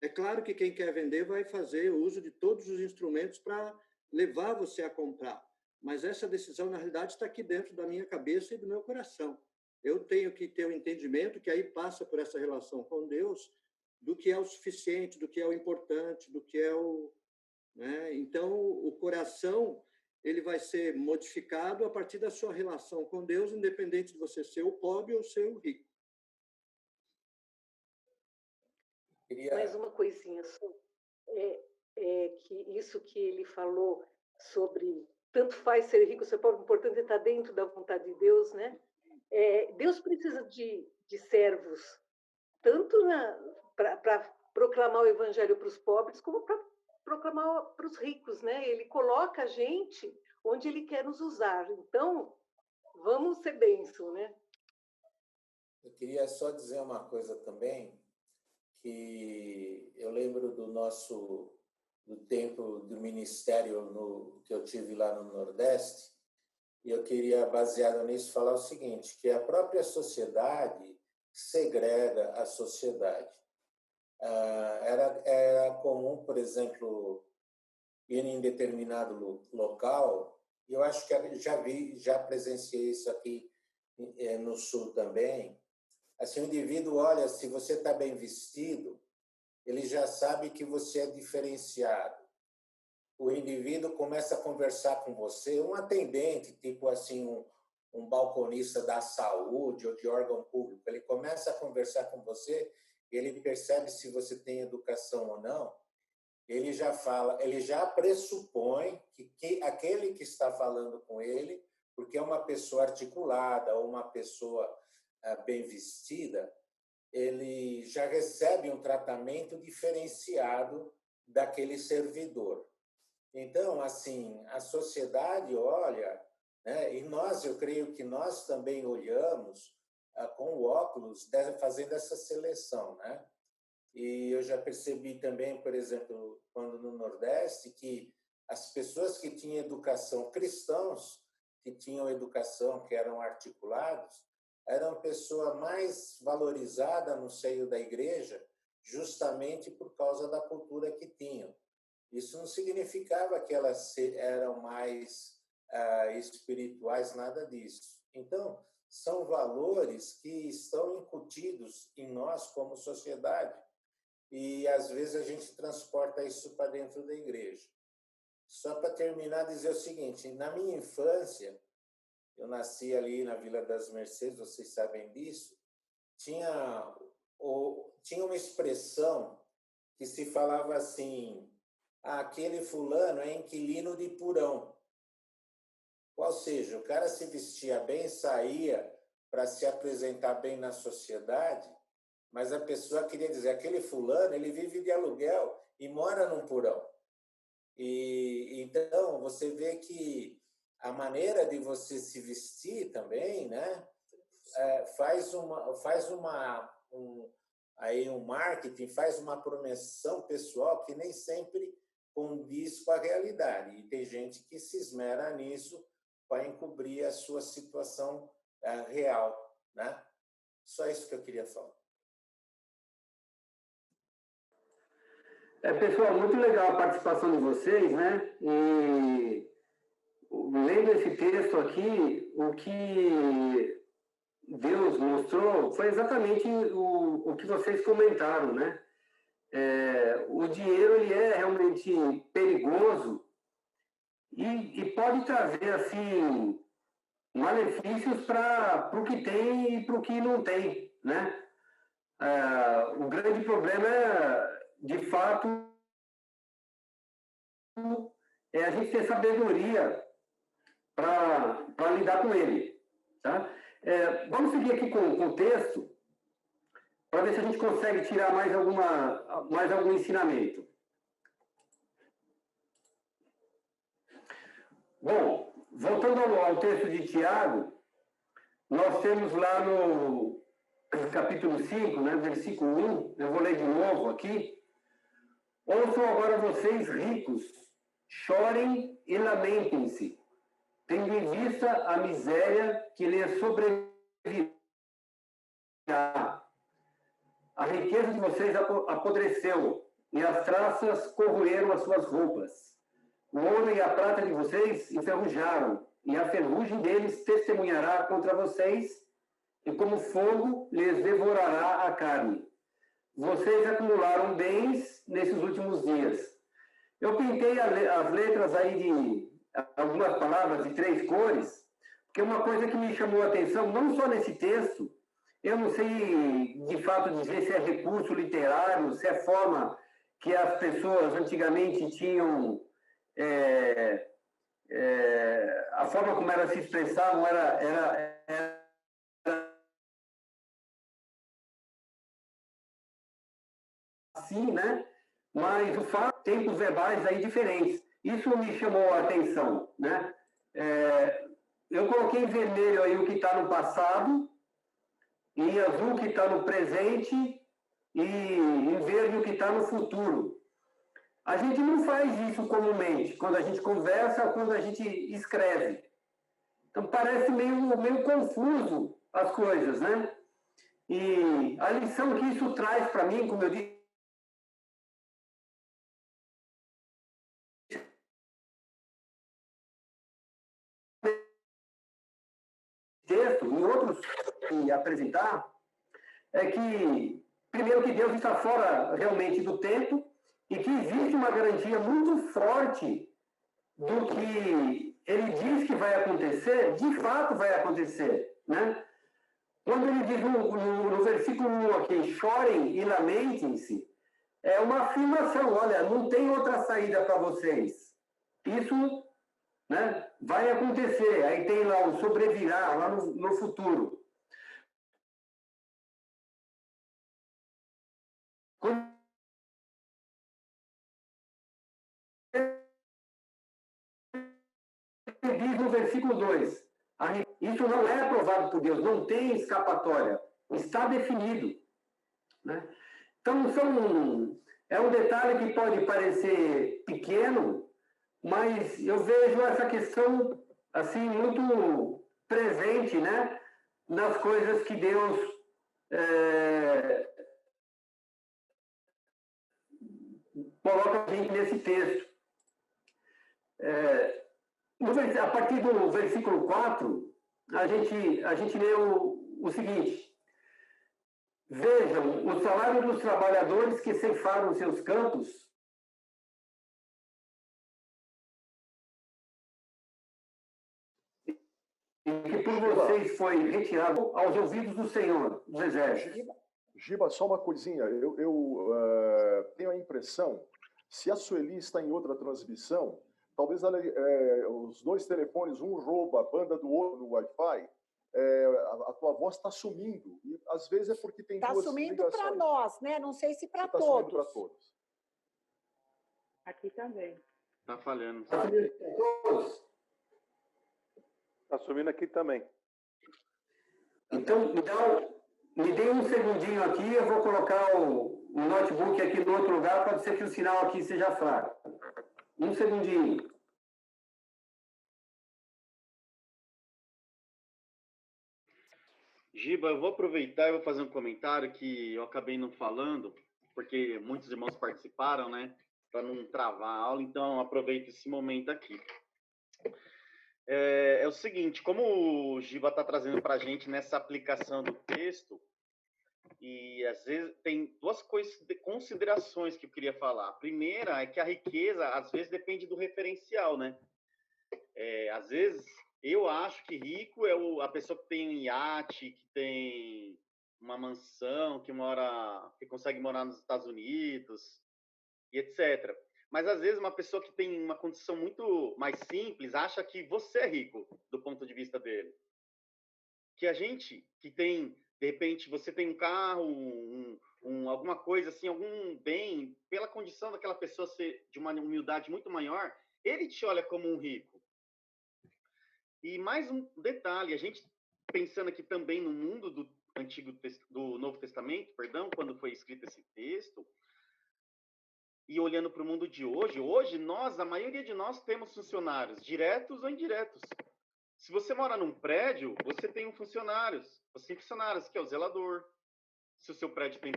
É claro que quem quer vender vai fazer uso de todos os instrumentos para levar você a comprar, mas essa decisão, na realidade, está aqui dentro da minha cabeça e do meu coração. Eu tenho que ter um entendimento que aí passa por essa relação com Deus, do que é o suficiente, do que é o importante, do que é o... né? Então, o coração ele vai ser modificado a partir da sua relação com Deus, independente de você ser o pobre ou ser o rico. Mais uma coisinha só. Que isso que ele falou sobre tanto faz ser rico ou ser pobre, o importante é estar dentro da vontade de Deus, né? Deus precisa de servos, tanto para proclamar o evangelho para os pobres, como para proclamar para os ricos, né? Ele coloca a gente onde ele quer nos usar. Então, vamos ser bênção, né? Eu queria só dizer uma coisa também, do tempo do ministério que eu tive lá no Nordeste, e eu queria, baseado nisso, falar o seguinte, que a própria sociedade segrega a sociedade. Era comum, por exemplo, ir em determinado local, e eu acho que já presenciei isso aqui no Sul também. Assim, o indivíduo olha, se você está bem vestido, ele já sabe que você é diferenciado. O indivíduo começa a conversar com você, um atendente, tipo assim, um balconista da saúde ou de órgão público, ele começa a conversar com você, ele percebe se você tem educação ou não, ele já fala, ele já pressupõe que aquele que está falando com ele, porque é uma pessoa articulada ou uma pessoa bem vestida, ele já recebe um tratamento diferenciado daquele servidor. Então, assim, a sociedade olha, né, e eu creio que nós também olhamos com o óculos, fazendo essa seleção, né? E eu já percebi também, por exemplo, quando no Nordeste, que as pessoas que tinham educação, cristãos que tinham educação, que eram articulados, eram pessoa mais valorizada no seio da igreja, justamente por causa da cultura que tinham. Isso não significava que elas eram mais espirituais, nada disso. Então, são valores que estão incutidos em nós como sociedade e, às vezes, a gente transporta isso para dentro da igreja. Só para terminar, dizer o seguinte, na minha infância, eu nasci ali na Vila das Mercedes, vocês sabem disso, tinha uma expressão que se falava assim, aquele fulano é inquilino de porão. Ou seja, o cara se vestia bem, saía para se apresentar bem na sociedade, mas a pessoa queria dizer, aquele fulano, ele vive de aluguel e mora num porão. E então, você vê que a maneira de você se vestir também, né, faz um marketing, faz uma promoção pessoal que nem sempre condiz com a realidade. E tem gente que se esmera nisso para encobrir a sua situação real, né? Só isso que eu queria falar. Pessoal, muito legal a participação de vocês, né? E lendo esse texto aqui, o que Deus mostrou foi exatamente o que vocês comentaram, né? O dinheiro ele é realmente perigoso e pode trazer assim malefícios para o que tem e para o que não tem, né? O grande problema de fato é a gente ter sabedoria para lidar com ele, tá? Vamos seguir aqui com o texto para ver se a gente consegue tirar mais algum ensinamento. Bom, voltando ao texto de Tiago, nós temos lá no capítulo 5, né, versículo 1, eu vou ler de novo aqui. Ouçam agora vocês ricos, chorem e lamentem-se, tendo em vista a miséria que lhes sobrevirá. A riqueza de vocês apodreceu, e as traças corroeram as suas roupas. O ouro e a prata de vocês enferrujaram, e a ferrugem deles testemunhará contra vocês, e como fogo lhes devorará a carne. Vocês acumularam bens nesses últimos dias. Eu pintei as letras aí de algumas palavras de 3 cores, porque uma coisa que me chamou a atenção, não só nesse texto, eu não sei de fato dizer se é recurso literário, se é forma que as pessoas antigamente tinham, a forma como elas se expressavam era assim, né? Mas o fato, tempos verbais aí diferentes. Isso me chamou a atenção, né? Eu coloquei em vermelho aí o que está no passado, em azul o que está no presente e em verde o que está no futuro. A gente não faz isso comumente, quando a gente conversa ou quando a gente escreve. Então, parece meio confuso as coisas, né? E a lição que isso traz para mim, como eu disse, texto, em outros que apresentar, é que, primeiro, que Deus está fora realmente do tempo e que existe uma garantia muito forte do que ele diz que vai acontecer, de fato vai acontecer, né? Quando ele diz no versículo 1 aqui, chorem e lamentem-se, é uma afirmação, olha, não tem outra saída para vocês. Isso, né, vai acontecer. Aí tem lá o sobrevirá, lá no futuro. Quando ele diz no versículo 2, isso não é aprovado por Deus, não tem escapatória, está definido, né? Então, é um detalhe que pode parecer pequeno, mas eu vejo essa questão assim muito presente, né, nas coisas que Deus coloca a gente nesse texto. A partir do versículo 4, a gente lê o seguinte: vejam, o salário dos trabalhadores que ceifaram seus campos e que por vocês foi retirado aos ouvidos do Senhor dos Exércitos. Giba, só uma coisinha. Eu tenho a impressão, se a Sueli está em outra transmissão, talvez os dois telefones, um rouba a banda do outro no Wi-Fi, a tua voz está sumindo. E às vezes é porque tem duas ligações. Está sumindo para nós, né? Não sei se para todos. Está sumindo para todos. Aqui também. Está falhando. Está sumindo para todos? Está sumindo aqui também. Então, me dê um segundinho aqui, eu vou colocar o notebook aqui no outro lugar, pode ser que o sinal aqui seja fraco. Um segundinho. Giba, eu vou aproveitar e vou fazer um comentário que eu acabei não falando, porque muitos irmãos participaram, né? Para não travar a aula, então aproveito esse momento aqui. É o seguinte, como o Giba está trazendo para a gente nessa aplicação do texto, e às vezes tem duas considerações que eu queria falar. A primeira é que a riqueza, às vezes, depende do referencial, né? Às vezes, eu acho que rico é a pessoa que tem um iate, que tem uma mansão, que consegue morar nos Estados Unidos, e etc. Mas, às vezes, uma pessoa que tem uma condição muito mais simples acha que você é rico, do ponto de vista dele. Que a gente que tem, de repente, você tem um carro, alguma coisa assim, algum bem, pela condição daquela pessoa ser de uma humildade muito maior, ele te olha como um rico. E mais um detalhe, a gente pensando aqui também no mundo do Novo Testamento, perdão, quando foi escrito esse texto, e olhando para o mundo de hoje, a maioria de nós temos funcionários, diretos ou indiretos. Se você mora num prédio, você tem funcionários, que é o zelador. Se o seu prédio tem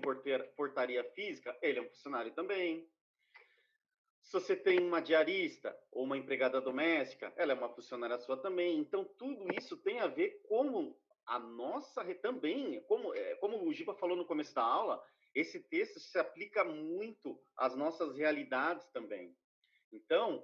portaria física, ele é um funcionário também. Se você tem uma diarista ou uma empregada doméstica, ela é uma funcionária sua também. Então, tudo isso tem a ver com a nossa também, como o Giba falou no começo da aula, esse texto se aplica muito às nossas realidades também. Então,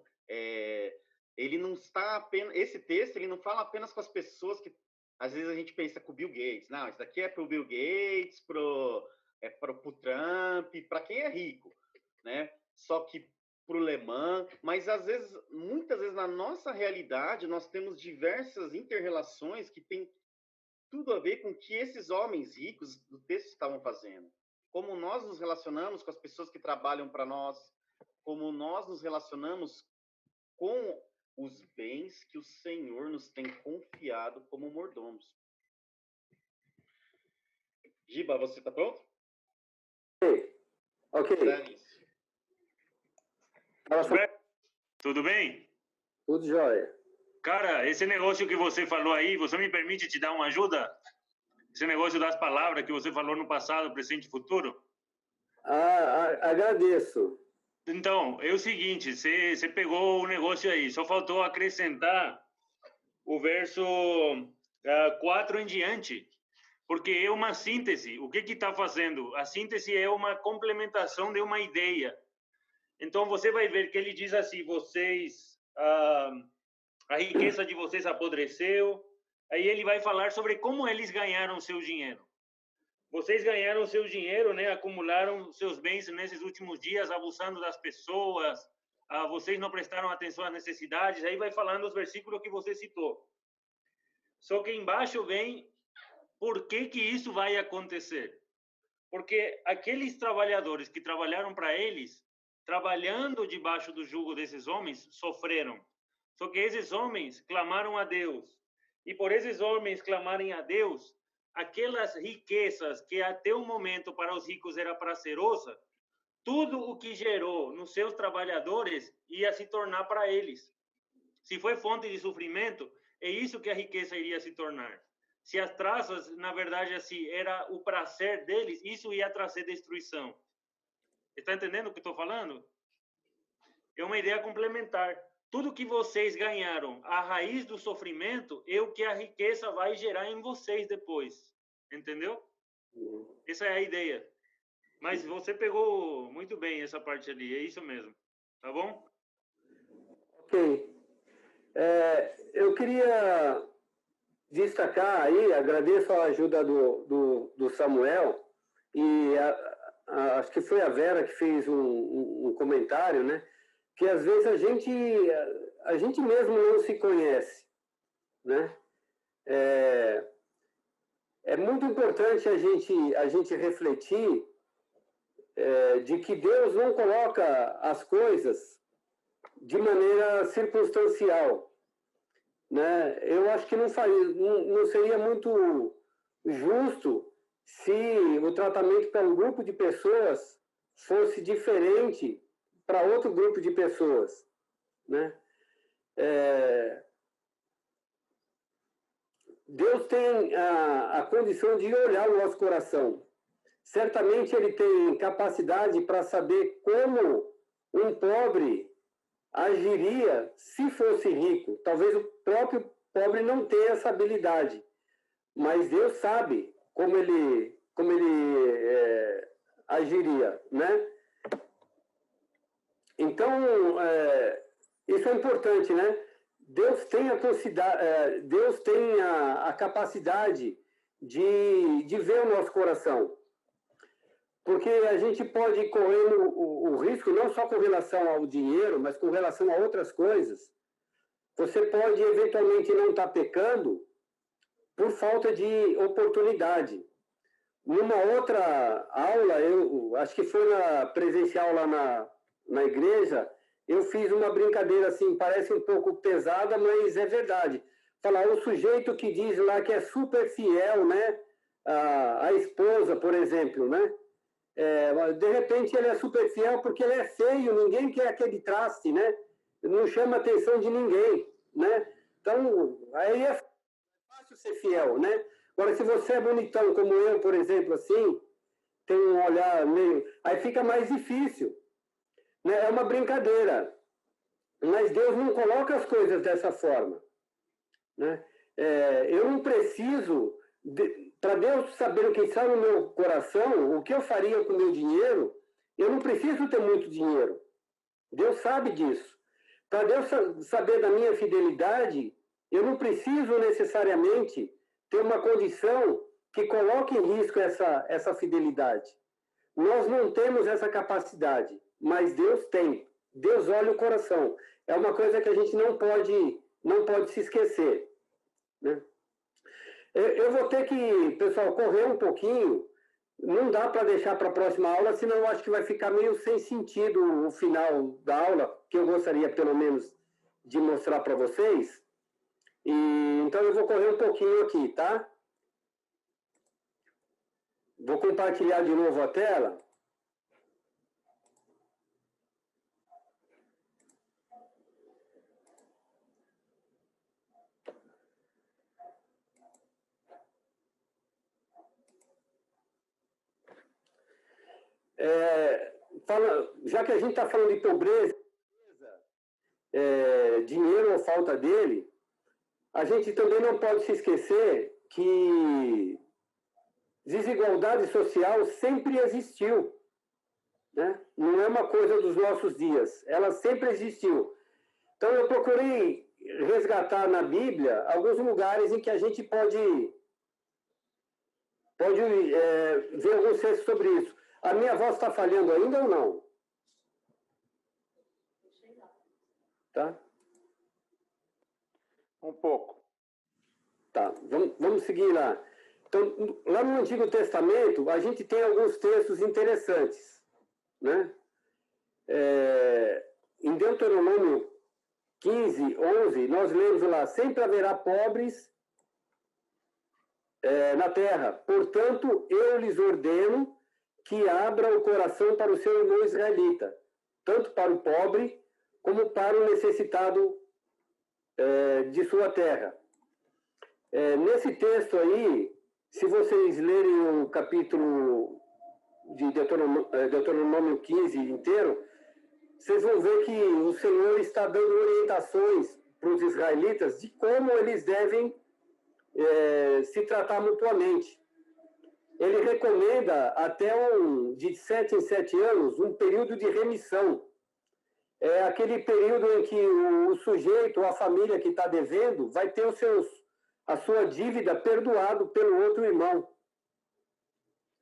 ele não está apenas, esse texto ele não fala apenas com as pessoas que às vezes a gente pensa com o Bill Gates. Não, isso daqui é para o Bill Gates, para o Trump, para quem é rico, né? Só que para o Le Mans, mas muitas vezes na nossa realidade nós temos diversas interrelações que têm tudo a ver com o que esses homens ricos do texto estavam fazendo. Como nós nos relacionamos com as pessoas que trabalham para nós, como nós nos relacionamos com os bens que o Senhor nos tem confiado como mordomos. Giba, você está pronto? Ok. Tudo bem? Tudo jóia. Cara, esse negócio que você falou aí, você me permite te dar uma ajuda? Esse negócio das palavras que você falou no passado, presente e futuro? Agradeço. Então, é o seguinte, você pegou o negócio aí, só faltou acrescentar o verso 4 em diante, porque é uma síntese. O que está fazendo? A síntese é uma complementação de uma ideia. Então, você vai ver que ele diz assim, a riqueza de vocês apodreceu. Aí ele vai falar sobre como eles ganharam seu dinheiro. Vocês ganharam seu dinheiro, né? Acumularam seus bens nesses últimos dias, abusando das pessoas. Vocês não prestaram atenção às necessidades. Aí vai falando os versículos que você citou. Só que embaixo vem por que isso vai acontecer. Porque aqueles trabalhadores que trabalharam para eles, trabalhando debaixo do jugo desses homens, sofreram. Só que esses homens clamaram a Deus. E por esses homens clamarem a Deus, aquelas riquezas que até o momento para os ricos era prazerosa, tudo o que gerou nos seus trabalhadores ia se tornar para eles. Se foi fonte de sofrimento, é isso que a riqueza iria se tornar. Se as traças, na verdade, assim, era o prazer deles, isso ia trazer destruição. Está entendendo o que estou falando? É uma ideia complementar. Tudo que vocês ganharam, a raiz do sofrimento, é o que a riqueza vai gerar em vocês depois. Entendeu? Essa é a ideia. Mas você pegou muito bem essa parte ali, é isso mesmo. Tá bom? Ok. Eu queria destacar aí, agradeço a ajuda do Samuel, e acho que foi a Vera que fez um comentário, né? Que às vezes a gente mesmo não se conhece, né? É muito importante a gente refletir de que Deus não coloca as coisas de maneira circunstancial, né? Eu acho que não seria muito justo se o tratamento para um grupo de pessoas fosse diferente para outro grupo de pessoas, né? Deus tem a condição de olhar o nosso coração. Certamente Ele tem capacidade para saber como um pobre agiria se fosse rico. Talvez o próprio pobre não tenha essa habilidade, mas Deus sabe como ele agiria, né? Então, isso é importante, né? Deus tem a capacidade de ver o nosso coração. Porque a gente pode correr o risco, não só com relação ao dinheiro, mas com relação a outras coisas. Você pode, eventualmente, não estar pecando por falta de oportunidade. Numa outra aula, eu acho que foi na presencial lá na igreja, eu fiz uma brincadeira assim, parece um pouco pesada, mas é verdade. Falar, o sujeito que diz lá que é super fiel, né? A esposa, por exemplo, né? De repente ele é super fiel porque ele é feio, ninguém quer aquele traste, né? Não chama a atenção de ninguém, né? Então, aí é fácil ser fiel, né? Agora, se você é bonitão como eu, por exemplo, assim, tem um olhar meio... Aí fica mais difícil, né? É uma brincadeira. Mas Deus não coloca as coisas dessa forma, né? Eu não preciso... Para Deus saber o que está no meu coração, o que eu faria com o meu dinheiro, eu não preciso ter muito dinheiro. Deus sabe disso. Para Deus saber da minha fidelidade, eu não preciso necessariamente ter uma condição que coloque em risco essa fidelidade. Nós não temos essa capacidade, mas Deus tem. Deus olha o coração. É uma coisa que a gente não pode se esquecer, né? Eu vou ter que, pessoal, correr um pouquinho. Não dá para deixar para a próxima aula, senão eu acho que vai ficar meio sem sentido o final da aula, que eu gostaria, pelo menos, de mostrar para vocês. Então, eu vou correr um pouquinho aqui, tá? Vou compartilhar de novo a tela. já que a gente está falando de pobreza, dinheiro ou falta dele, a gente também não pode se esquecer que desigualdade social sempre existiu, né? Não é uma coisa dos nossos dias, ela sempre existiu. Então, eu procurei resgatar na Bíblia alguns lugares em que a gente pode ver alguns textos sobre isso. A minha voz está falhando ainda ou não? Tá? Um pouco. Tá, vamos seguir lá. Então, lá no Antigo Testamento, a gente tem alguns textos interessantes, né? Em Deuteronômio 15, 11, nós lemos lá: sempre haverá pobres na terra, portanto, eu lhes ordeno que abra o coração para o seu irmão israelita, tanto para o pobre como para o necessitado de sua terra. Nesse texto aí, se vocês lerem o capítulo de Deuteronômio 15 inteiro, vocês vão ver que o Senhor está dando orientações para os israelitas de como eles devem se tratar mutuamente. Ele recomenda até de 7 em 7 anos um período de remissão. É aquele período em que o sujeito ou a família que está devendo vai ter a sua dívida perdoado pelo outro irmão,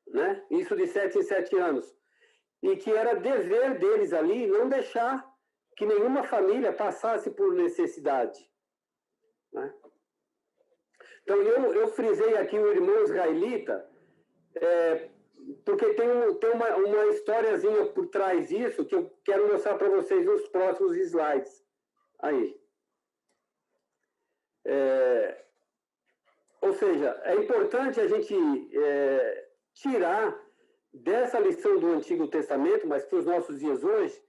né? Isso de 7 em 7 anos. E que era dever deles ali não deixar que nenhuma família passasse por necessidade, né? Então, eu frisei aqui o irmão israelita, porque tem uma historiazinha por trás disso que eu quero mostrar para vocês nos próximos slides. Aí. Ou seja, é importante a gente tirar dessa lição do Antigo Testamento, mas para os nossos dias hoje,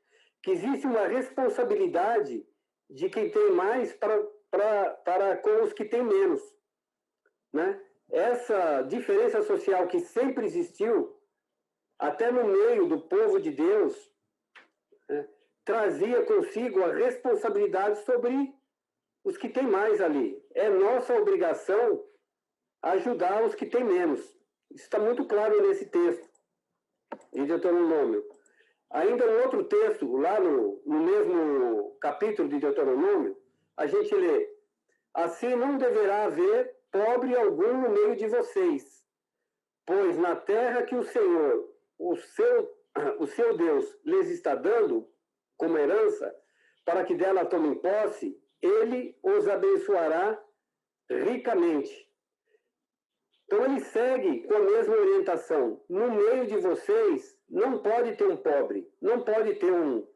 que existe uma responsabilidade de quem tem mais para com os que têm menos, né? Essa diferença social que sempre existiu, até no meio do povo de Deus, né, trazia consigo a responsabilidade sobre os que têm mais ali. É nossa obrigação ajudar os que têm menos. Isso está muito claro nesse texto de Deuteronômio. Ainda um outro texto, lá no mesmo capítulo de Deuteronômio, a gente lê: assim não deverá haver pobre algum no meio de vocês, pois na terra que o Senhor, o seu Deus, lhes está dando como herança, para que dela tomem posse, ele os abençoará ricamente. Então ele segue com a mesma orientação. No meio de vocês não pode ter um pobre, não pode ter um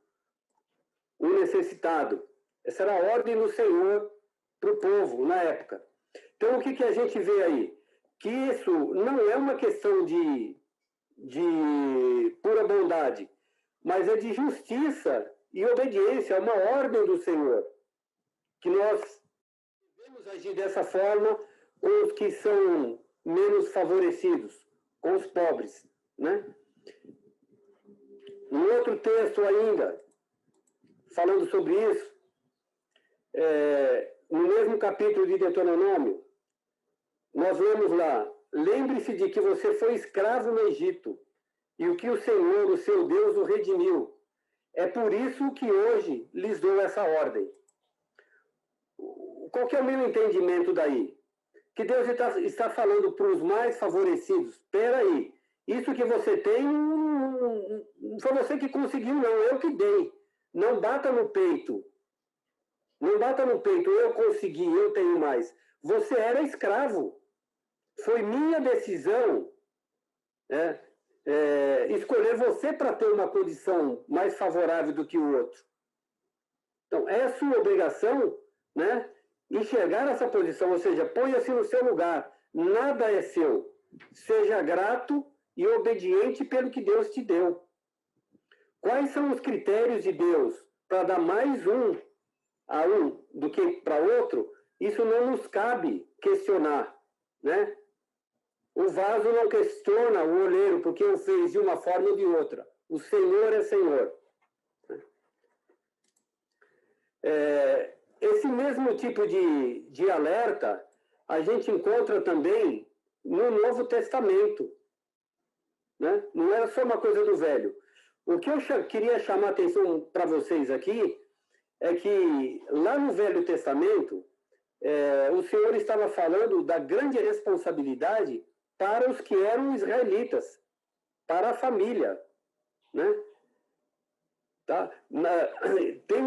necessitado. Essa era a ordem do Senhor para o povo na época. Então, o que a gente vê aí? Que isso não é uma questão de pura bondade, mas é de justiça e obediência, é uma ordem do Senhor. Que nós devemos agir dessa forma com os que são menos favorecidos, com os pobres, né? Um outro texto ainda, falando sobre isso, no mesmo capítulo de Deuteronômio, nós lemos lá: lembre-se de que você foi escravo no Egito e o que o Senhor, o seu Deus, o redimiu. É por isso que hoje lhes dou essa ordem. Qual que é o meu entendimento daí? Que Deus está falando para os mais favorecidos: espera aí, isso que você tem não foi você que conseguiu, não, eu que dei. Não bata no peito. Não bata no peito, eu consegui, eu tenho mais. Você era escravo. Foi minha decisão escolher você para ter uma condição mais favorável do que o outro. Então, é sua obrigação, né, enxergar essa posição, ou seja, ponha-se no seu lugar. Nada é seu. Seja grato e obediente pelo que Deus te deu. Quais são os critérios de Deus para dar mais a um do que para outro? Isso não nos cabe questionar, né? O vaso não questiona o oleiro porque o fez de uma forma ou de outra. O Senhor é Senhor. Esse mesmo tipo de alerta a gente encontra também no Novo Testamento. Né? Não era só uma coisa do Velho. O que eu queria chamar a atenção para vocês aqui é que lá no Velho Testamento o Senhor estava falando da grande responsabilidade para os que eram israelitas, para a família. Né? Tá? Tem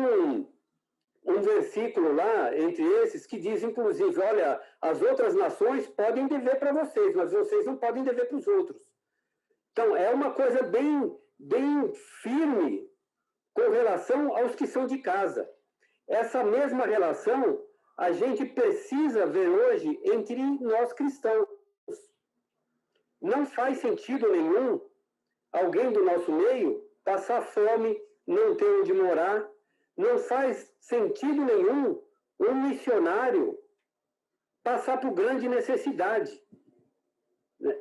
um versículo lá, entre esses, que diz, inclusive, olha, as outras nações podem dever para vocês, mas vocês não podem dever para os outros. Então, é uma coisa bem firme com relação aos que são de casa. Essa mesma relação a gente precisa ver hoje entre nós cristãos. Não faz sentido nenhum alguém do nosso meio passar fome, não ter onde morar. Não faz sentido nenhum um missionário passar por grande necessidade.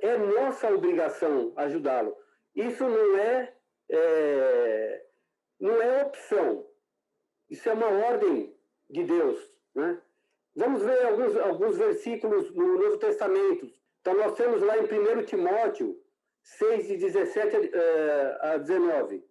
É nossa obrigação ajudá-lo. Isso não é opção. Isso é uma ordem de Deus. Né? Vamos ver alguns versículos no Novo Testamento. Então, nós temos lá em 1 Timóteo 6, de 17 a 19.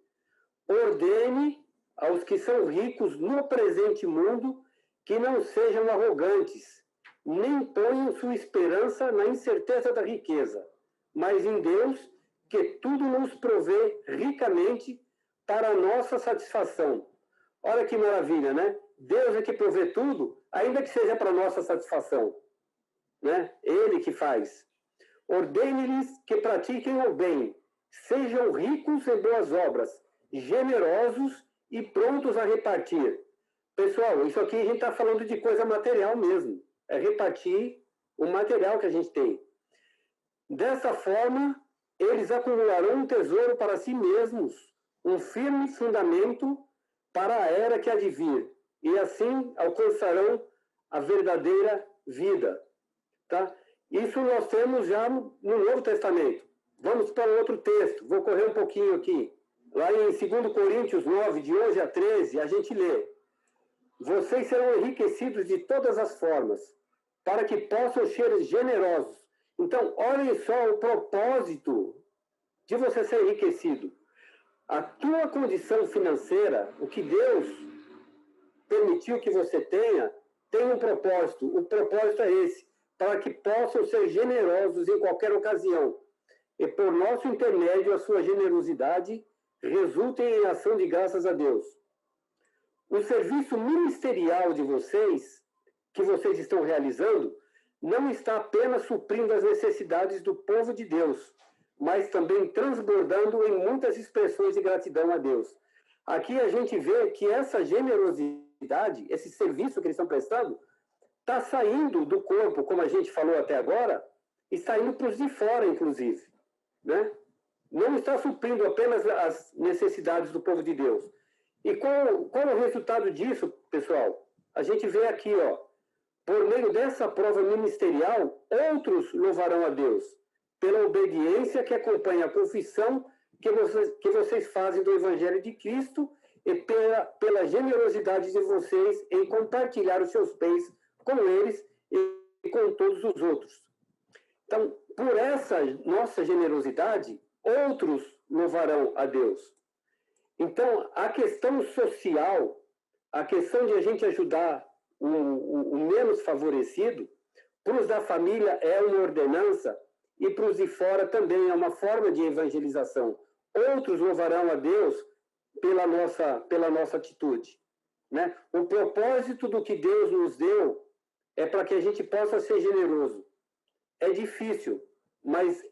Ordene aos que são ricos no presente mundo que não sejam arrogantes, nem ponham sua esperança na incerteza da riqueza, mas em Deus, que tudo nos provê ricamente para a nossa satisfação. Olha que maravilha, né? Deus é que provê tudo, ainda que seja para a nossa satisfação. Né? Ele que faz. Ordene-lhes que pratiquem o bem, sejam ricos em boas obras, generosos e prontos a repartir. Pessoal, isso aqui a gente está falando de coisa material mesmo. É repartir o material que a gente tem. Dessa forma, eles acumularão um tesouro para si mesmos, um firme fundamento para a era que há de vir, e assim alcançarão a verdadeira vida. Tá? Isso nós temos já no Novo Testamento. Vamos para outro texto, vou correr um pouquinho aqui. Lá em 2 Coríntios 9, de 11 a 13, a gente lê: vocês serão enriquecidos de todas as formas, para que possam ser generosos. Então, olhem só o propósito de você ser enriquecido. A tua condição financeira, o que Deus permitiu que você tenha, tem um propósito. O propósito é esse, para que possam ser generosos em qualquer ocasião. E por nosso intermédio, a sua generosidade resultem em ação de graças a Deus. O serviço ministerial de vocês, que vocês estão realizando, não está apenas suprindo as necessidades do povo de Deus, mas também transbordando em muitas expressões de gratidão a Deus. Aqui a gente vê que essa generosidade, esse serviço que eles estão prestando, está saindo do corpo, como a gente falou até agora, e saindo para os de fora, inclusive. Né? Não está suprindo apenas as necessidades do povo de Deus. E qual é o resultado disso, pessoal? A gente vê aqui, ó, por meio dessa prova ministerial, outros louvarão a Deus, pela obediência que acompanha a confissão que vocês fazem do Evangelho de Cristo e pela generosidade de vocês em compartilhar os seus bens com eles e com todos os outros. Então, por essa nossa generosidade, outros louvarão a Deus. Então, a questão social, a questão de a gente ajudar o menos favorecido, para os da família é uma ordenança e para os de fora também é uma forma de evangelização. Outros louvarão a Deus pela nossa atitude. Né? O propósito do que Deus nos deu é para que a gente possa ser generoso. É difícil, mas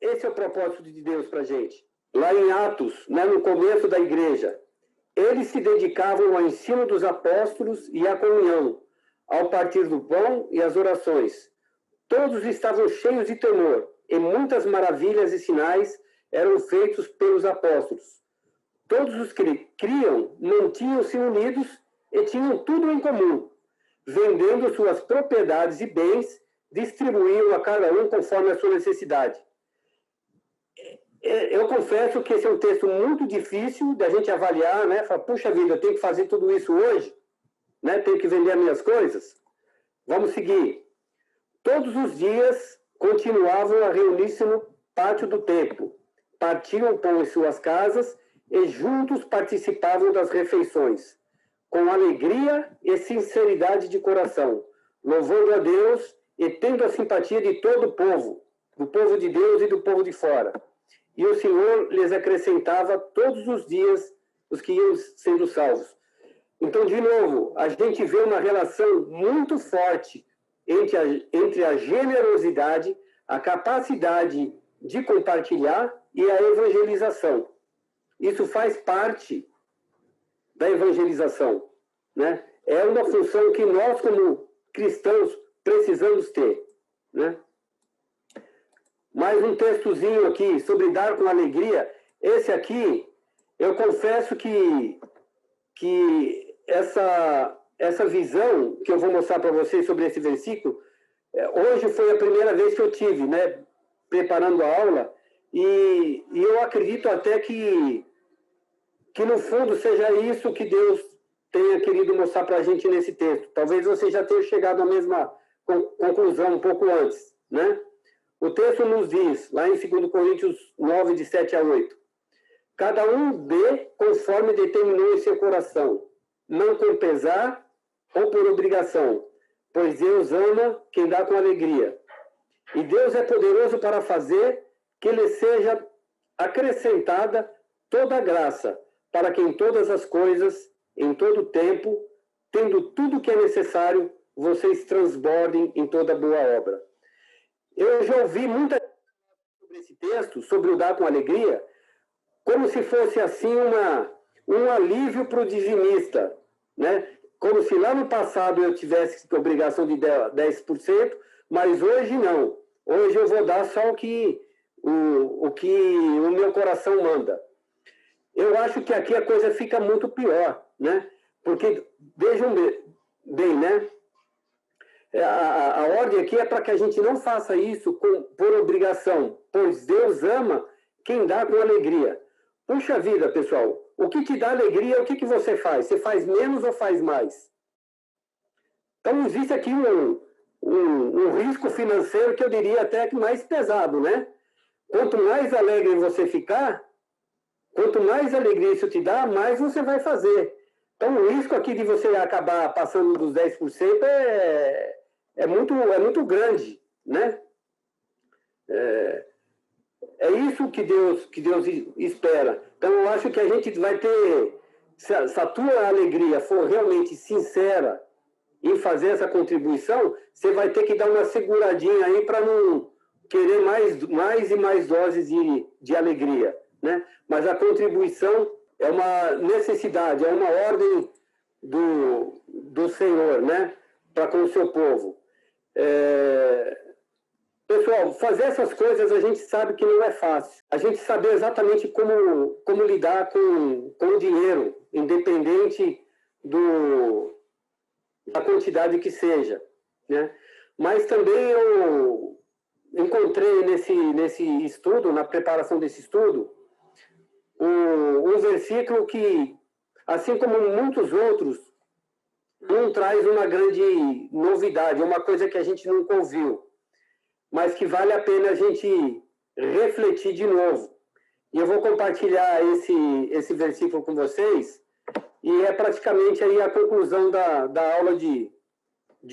esse é o propósito de Deus para a gente. Lá em Atos, né, no começo da igreja, eles se dedicavam ao ensino dos apóstolos e à comunhão, ao partir do pão e às orações. Todos estavam cheios de temor, e muitas maravilhas e sinais eram feitos pelos apóstolos. Todos os que criam mantinham-se unidos e tinham tudo em comum, vendendo suas propriedades e bens, distribuíam a cada um conforme a sua necessidade. Eu confesso que esse é um texto muito difícil da gente avaliar, né? Falar, puxa vida, eu tenho que fazer tudo isso hoje, né? Tenho que vender as minhas coisas. Vamos seguir. Todos os dias continuavam a reunir-se no pátio do templo, partiam o pão em suas casas e juntos participavam das refeições, com alegria e sinceridade de coração, louvando a Deus e tendo a simpatia de todo o povo, do povo de Deus e do povo de fora. E o Senhor lhes acrescentava todos os dias os que iam sendo salvos. Então, de novo, a gente vê uma relação muito forte entre a generosidade, a capacidade de compartilhar e a evangelização. Isso faz parte da evangelização, né? É uma função que nós, como cristãos, precisamos ter, né? Mais um textozinho aqui sobre dar com alegria. Esse aqui, eu confesso que essa visão que eu vou mostrar para vocês sobre esse versículo, hoje foi a primeira vez que eu tive, né, preparando a aula, e eu acredito até que no fundo seja isso que Deus tenha querido mostrar para a gente nesse texto. Talvez você já tenha chegado à mesma conclusão um pouco antes, né? O texto nos diz, lá em 2 Coríntios 9, de 7 a 8, cada um dê conforme determinou em seu coração, não com pesar ou por obrigação, pois Deus ama quem dá com alegria. E Deus é poderoso para fazer que lhe seja acrescentada toda a graça, para que em todas as coisas, em todo o tempo, tendo tudo o que é necessário, vocês transbordem em toda boa obra. Eu já ouvi muita sobre esse texto, sobre o dar com alegria, como se fosse assim um alívio para o dizimista, né? Como se lá no passado eu tivesse obrigação de 10%, mas hoje não. Hoje eu vou dar só o que o meu coração manda. Eu acho que aqui a coisa fica muito pior, né? Porque, vejam bem, né? A ordem aqui é para que a gente não faça isso por obrigação, pois Deus ama quem dá com alegria. Puxa vida, pessoal, o que te dá alegria, o que você faz? Você faz menos ou faz mais? Então, existe aqui um risco financeiro que eu diria até que mais pesado, né? Quanto mais alegre você ficar, quanto mais alegria isso te dá, mais você vai fazer. Então, o risco aqui de você acabar passando dos 10% é muito grande, né? É isso que Deus espera. Então, eu acho que a gente vai ter, se a tua alegria for realmente sincera em fazer essa contribuição, você vai ter que dar uma seguradinha aí para não querer mais e mais doses de alegria, né? Mas a contribuição é uma necessidade, é uma ordem do Senhor, né? Para com o seu povo. Pessoal, fazer essas coisas a gente sabe que não é fácil. A gente saber exatamente como lidar com o dinheiro, independente da quantidade que seja, né? Mas também eu encontrei nesse estudo, na preparação desse estudo, um versículo que, assim como muitos outros, não traz uma grande novidade, uma coisa que a gente nunca ouviu, mas que vale a pena a gente refletir de novo. E eu vou compartilhar esse versículo com vocês, e é praticamente aí a conclusão da aula de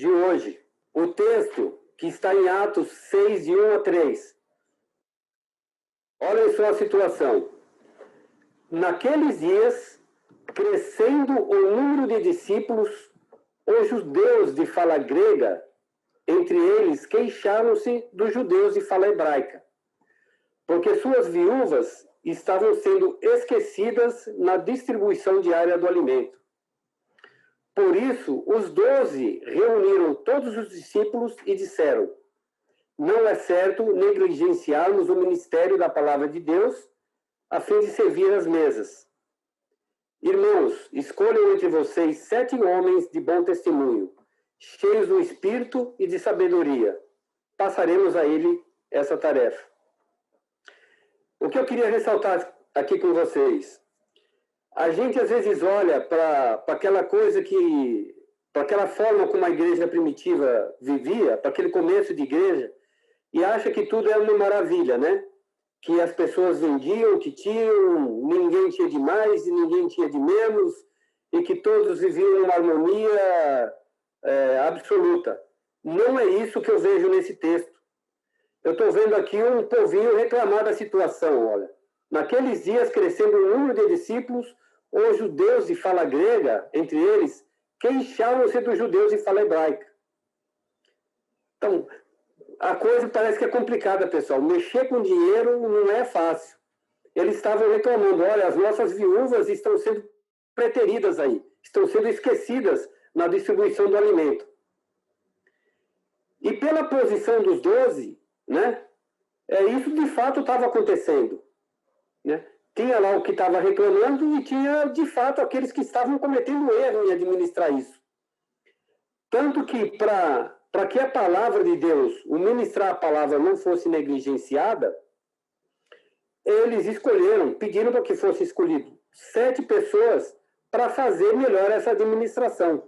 hoje. O texto que está em Atos 6, de 1 a 3. Olhem só a situação. Naqueles dias, crescendo o número de discípulos, os judeus de fala grega, entre eles, queixaram-se dos judeus de fala hebraica, porque suas viúvas estavam sendo esquecidas na distribuição diária do alimento. Por isso, os 12 reuniram todos os discípulos e disseram: não é certo negligenciarmos o ministério da palavra de Deus a fim de servir as mesas. Irmãos, escolham entre vocês 7 homens de bom testemunho, cheios do Espírito e de sabedoria. passaremos a ele essa tarefa. O que eu queria ressaltar aqui com vocês, a gente às vezes olha para aquela coisa para aquela forma como a igreja primitiva vivia, para aquele começo de igreja, e acha que tudo é uma maravilha, né? Que as pessoas vendiam o que tinham, ninguém tinha de mais e ninguém tinha de menos, e que todos viviam numa harmonia absoluta. Não é isso que eu vejo nesse texto. Eu estou vendo aqui um povinho reclamar da situação, olha. Naqueles dias, crescendo o número de discípulos, os judeus de fala grega, entre eles, queixavam-se dos judeus de fala hebraica. Então, a coisa parece que é complicada, pessoal. Mexer com dinheiro não é fácil. Eles estavam reclamando, olha, as nossas viúvas estão sendo preteridas aí, estão sendo esquecidas na distribuição do alimento. E pela posição dos 12, né, isso de fato estava acontecendo. Né? Tinha lá o que estava reclamando e tinha, de fato, aqueles que estavam cometendo erro em administrar isso. Tanto que, para que a palavra de Deus, o ministrar a palavra, não fosse negligenciada, eles escolheram, pediram para que fosse escolhido 7 pessoas para fazer melhor essa administração.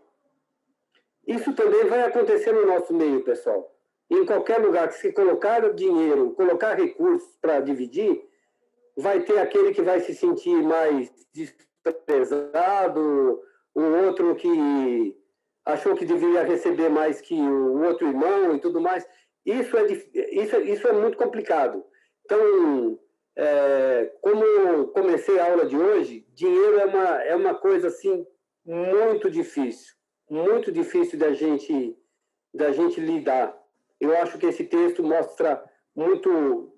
Isso também vai acontecer no nosso meio, pessoal. Em qualquer lugar que se colocar dinheiro, colocar recursos para dividir, vai ter aquele que vai se sentir mais desprezado, o outro que achou que deveria receber mais que o outro irmão e tudo mais. Isso é muito complicado. Então, como comecei a aula de hoje, dinheiro é uma coisa assim muito difícil da gente lidar. Eu acho que esse texto mostra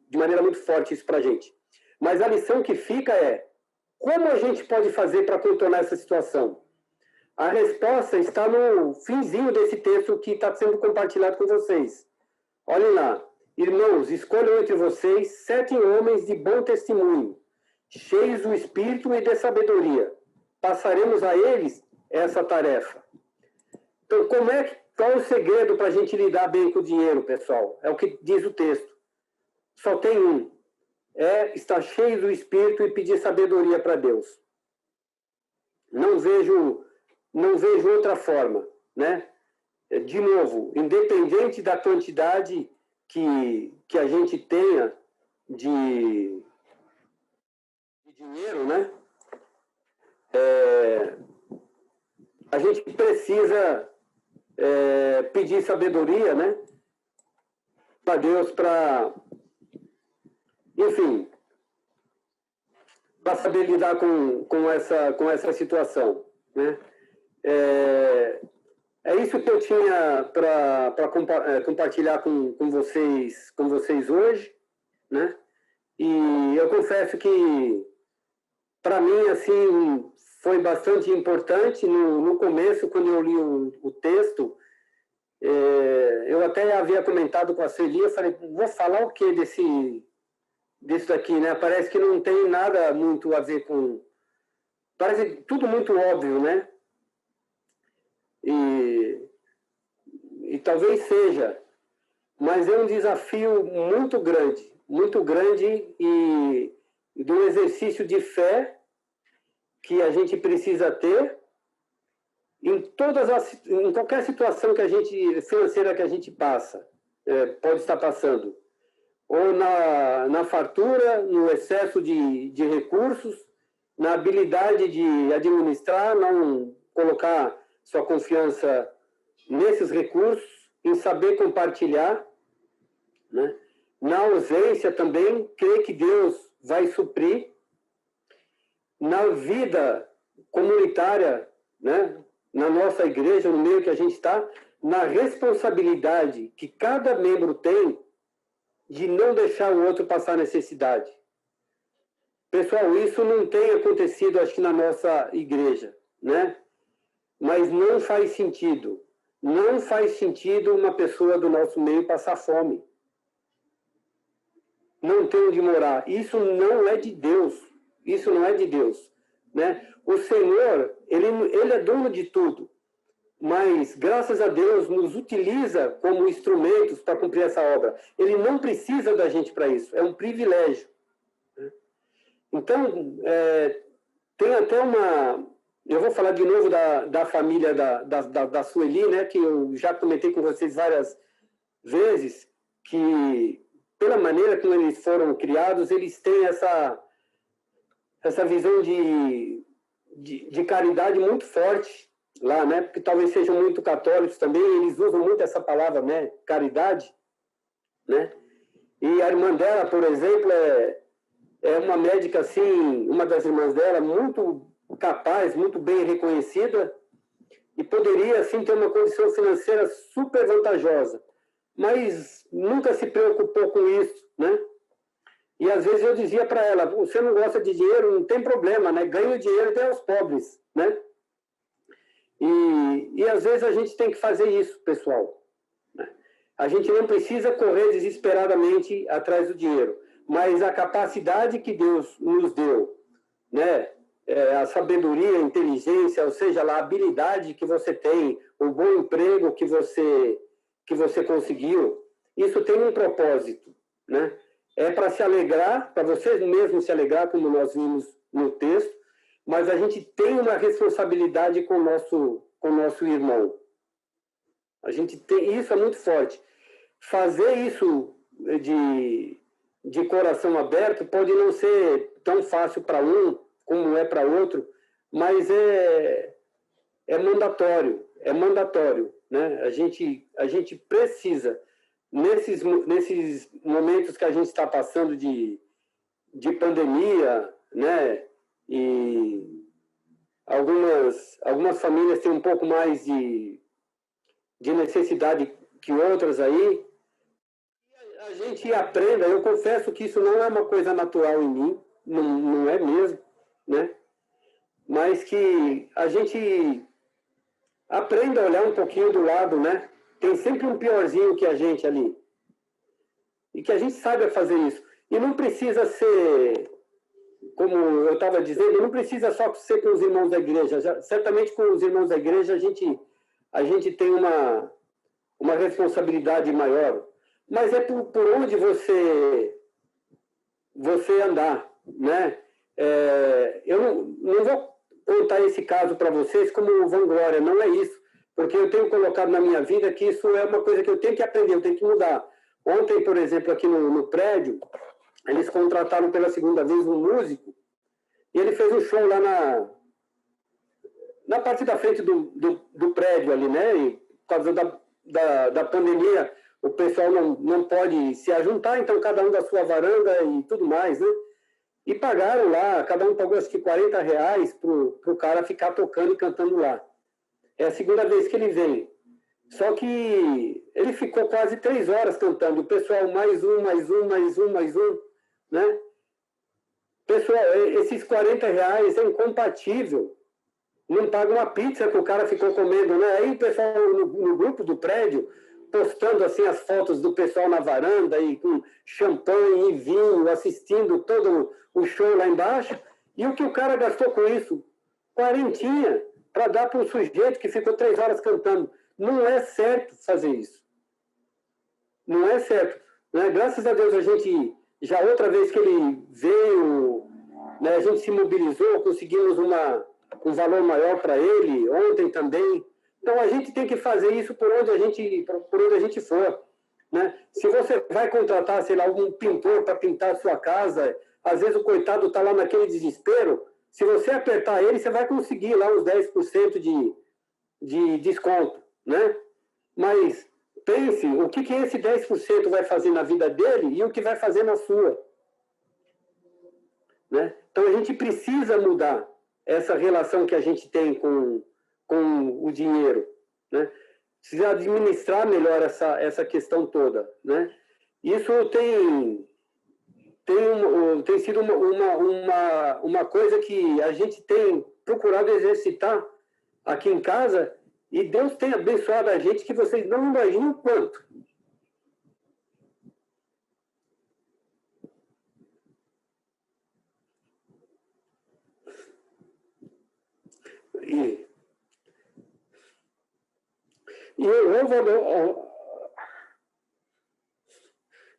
de maneira muito forte isso para a gente. Mas a lição que fica é, como a gente pode fazer para contornar essa situação? A resposta está no finzinho desse texto que está sendo compartilhado com vocês. Olhem lá. Irmãos, escolham entre vocês 7 homens de bom testemunho, cheios do Espírito e de sabedoria. Passaremos a eles essa tarefa. Então, qual é o segredo para a gente lidar bem com o dinheiro, pessoal? É o que diz o texto. Só tem um. Estar cheio do Espírito e pedir sabedoria para Deus. Não vejo outra forma, né? De novo, independente da quantidade que a gente tenha de dinheiro, né? A gente precisa pedir sabedoria, né? Para Deus, enfim, para saber lidar com essa situação, né? É isso que eu tinha para compartilhar com vocês hoje, né? E eu confesso que, para mim, assim, foi bastante importante no começo, quando eu li o texto. Eu até havia comentado com a Celia, eu falei, vou falar o que disso daqui, né? Parece que não tem nada muito a ver com... Parece tudo muito óbvio, né? E talvez seja, mas é um desafio muito grande e de um exercício de fé que a gente precisa ter em qualquer situação financeira que a gente pode estar passando, ou na fartura, no excesso de recursos, na habilidade de administrar, não colocar sua confiança nesses recursos, em saber compartilhar, né? Na ausência também, crer que Deus vai suprir. Na vida comunitária, né? Na nossa igreja, no meio que a gente está, na responsabilidade que cada membro tem de não deixar o outro passar necessidade. Pessoal, isso não tem acontecido, acho que, na nossa igreja, né? Mas não faz sentido. Não faz sentido uma pessoa do nosso meio passar fome. Não tem onde morar. Isso não é de Deus. Isso não é de Deus, né? O Senhor, ele é dono de tudo. mas graças a Deus nos utiliza como instrumentos para cumprir essa obra. Ele não precisa da gente para isso, é um privilégio. Então, tem até uma... Eu vou falar de novo da família da Sueli, né, que eu já comentei com vocês várias vezes, que pela maneira como eles foram criados, eles têm essa visão de caridade muito forte lá, né, porque talvez sejam muito católicos também, eles usam muito essa palavra, né, caridade, né, e a irmã dela, por exemplo, é uma médica, assim, uma das irmãs dela, muito capaz, muito bem reconhecida, e poderia, assim, ter uma condição financeira super vantajosa, mas nunca se preocupou com isso, né? E às vezes eu dizia para ela, você não gosta de dinheiro, não tem problema, né? Ganha o dinheiro até aos pobres, né? E às vezes a gente tem que fazer isso, pessoal. A gente não precisa correr desesperadamente atrás do dinheiro, mas a capacidade que Deus nos deu, né? A sabedoria, a inteligência, ou seja, a habilidade que você tem, o bom emprego que você conseguiu, isso tem um propósito, né? É para se alegrar, para você mesmo se alegrar, como nós vimos no texto, mas a gente tem uma responsabilidade com o nosso irmão. A gente tem, isso é muito forte. Fazer isso de coração aberto pode não ser tão fácil para um como é para outro, mas é mandatório, né? A gente precisa, nesses momentos que a gente está passando de pandemia, né? E algumas famílias têm um pouco mais de necessidade que outras aí, a gente aprenda. Eu confesso que isso não é uma coisa natural em mim, não é mesmo, né? Mas que a gente aprenda a olhar um pouquinho do lado, né? Tem sempre um piorzinho que a gente ali. E que a gente saiba fazer isso. E não precisa ser, como eu estava dizendo, não precisa só ser com os irmãos da igreja. Certamente com os irmãos da igreja a gente tem uma responsabilidade maior. Mas é por onde você andar, né? Eu não vou contar esse caso para vocês como vanglória, não é isso, porque eu tenho colocado na minha vida que isso é uma coisa que eu tenho que aprender, eu tenho que mudar. Ontem, por exemplo, aqui no prédio, eles contrataram pela segunda vez um músico e ele fez um show lá na parte da frente do prédio ali, né? E por causa da pandemia, o pessoal não pode se ajuntar, então cada um da sua varanda e tudo mais, né? E pagaram lá, cada um pagou acho que R$40 para o cara ficar tocando e cantando lá. É a segunda vez que ele vem. Só que ele ficou quase 3 horas cantando. O pessoal, mais um, né? Pessoal, esses R$40 é incompatível. Não paga uma pizza que o cara ficou comendo, né? Aí o pessoal no grupo do prédio, postando assim as fotos do pessoal na varanda e com champanhe e vinho, assistindo todo o show lá embaixo. E o que o cara gastou com isso? Quarentinha para dar para um sujeito que ficou 3 horas cantando. Não é certo fazer isso. Não é certo. Né? Graças a Deus a gente, já outra vez que ele veio, né, a gente se mobilizou, conseguimos um valor maior para ele, ontem também. Então, a gente tem que fazer isso por onde a gente for. Né? Se você vai contratar, sei lá, algum pintor para pintar a sua casa, às vezes o coitado está lá naquele desespero, se você apertar ele, você vai conseguir lá uns 10% de desconto. Né? Mas pense o que esse 10% vai fazer na vida dele e o que vai fazer na sua. Né? Então, a gente precisa mudar essa relação que a gente tem com o dinheiro, né? Precisa administrar melhor essa questão toda, né? Isso tem sido uma coisa que a gente tem procurado exercitar aqui em casa e Deus tem abençoado a gente que vocês não imaginam o quanto.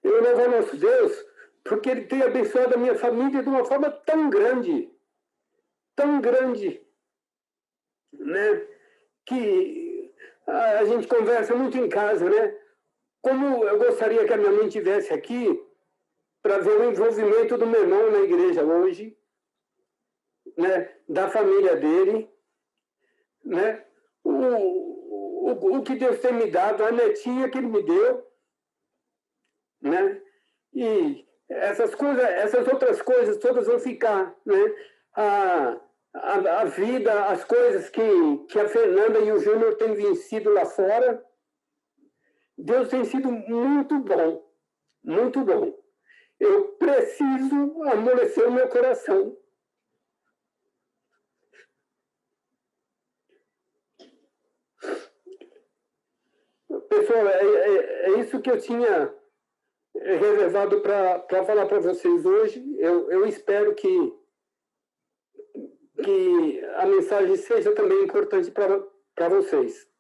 louvo ao nosso Deus, porque Ele tem abençoado a minha família de uma forma tão grande, né? Que a gente conversa muito em casa, né? Como eu gostaria que a minha mãe estivesse aqui para ver o envolvimento do meu irmão na igreja hoje, né? Da família dele, né? O que Deus tem me dado, a netinha que Ele me deu, né? E essas outras coisas todas vão ficar, né? A vida, as coisas que a Fernanda e o Júnior têm vencido lá fora, Deus tem sido muito bom, muito bom. Eu preciso amolecer o meu coração. Pessoal, é isso que eu tinha reservado para falar para vocês hoje. Eu espero que a mensagem seja também importante para vocês.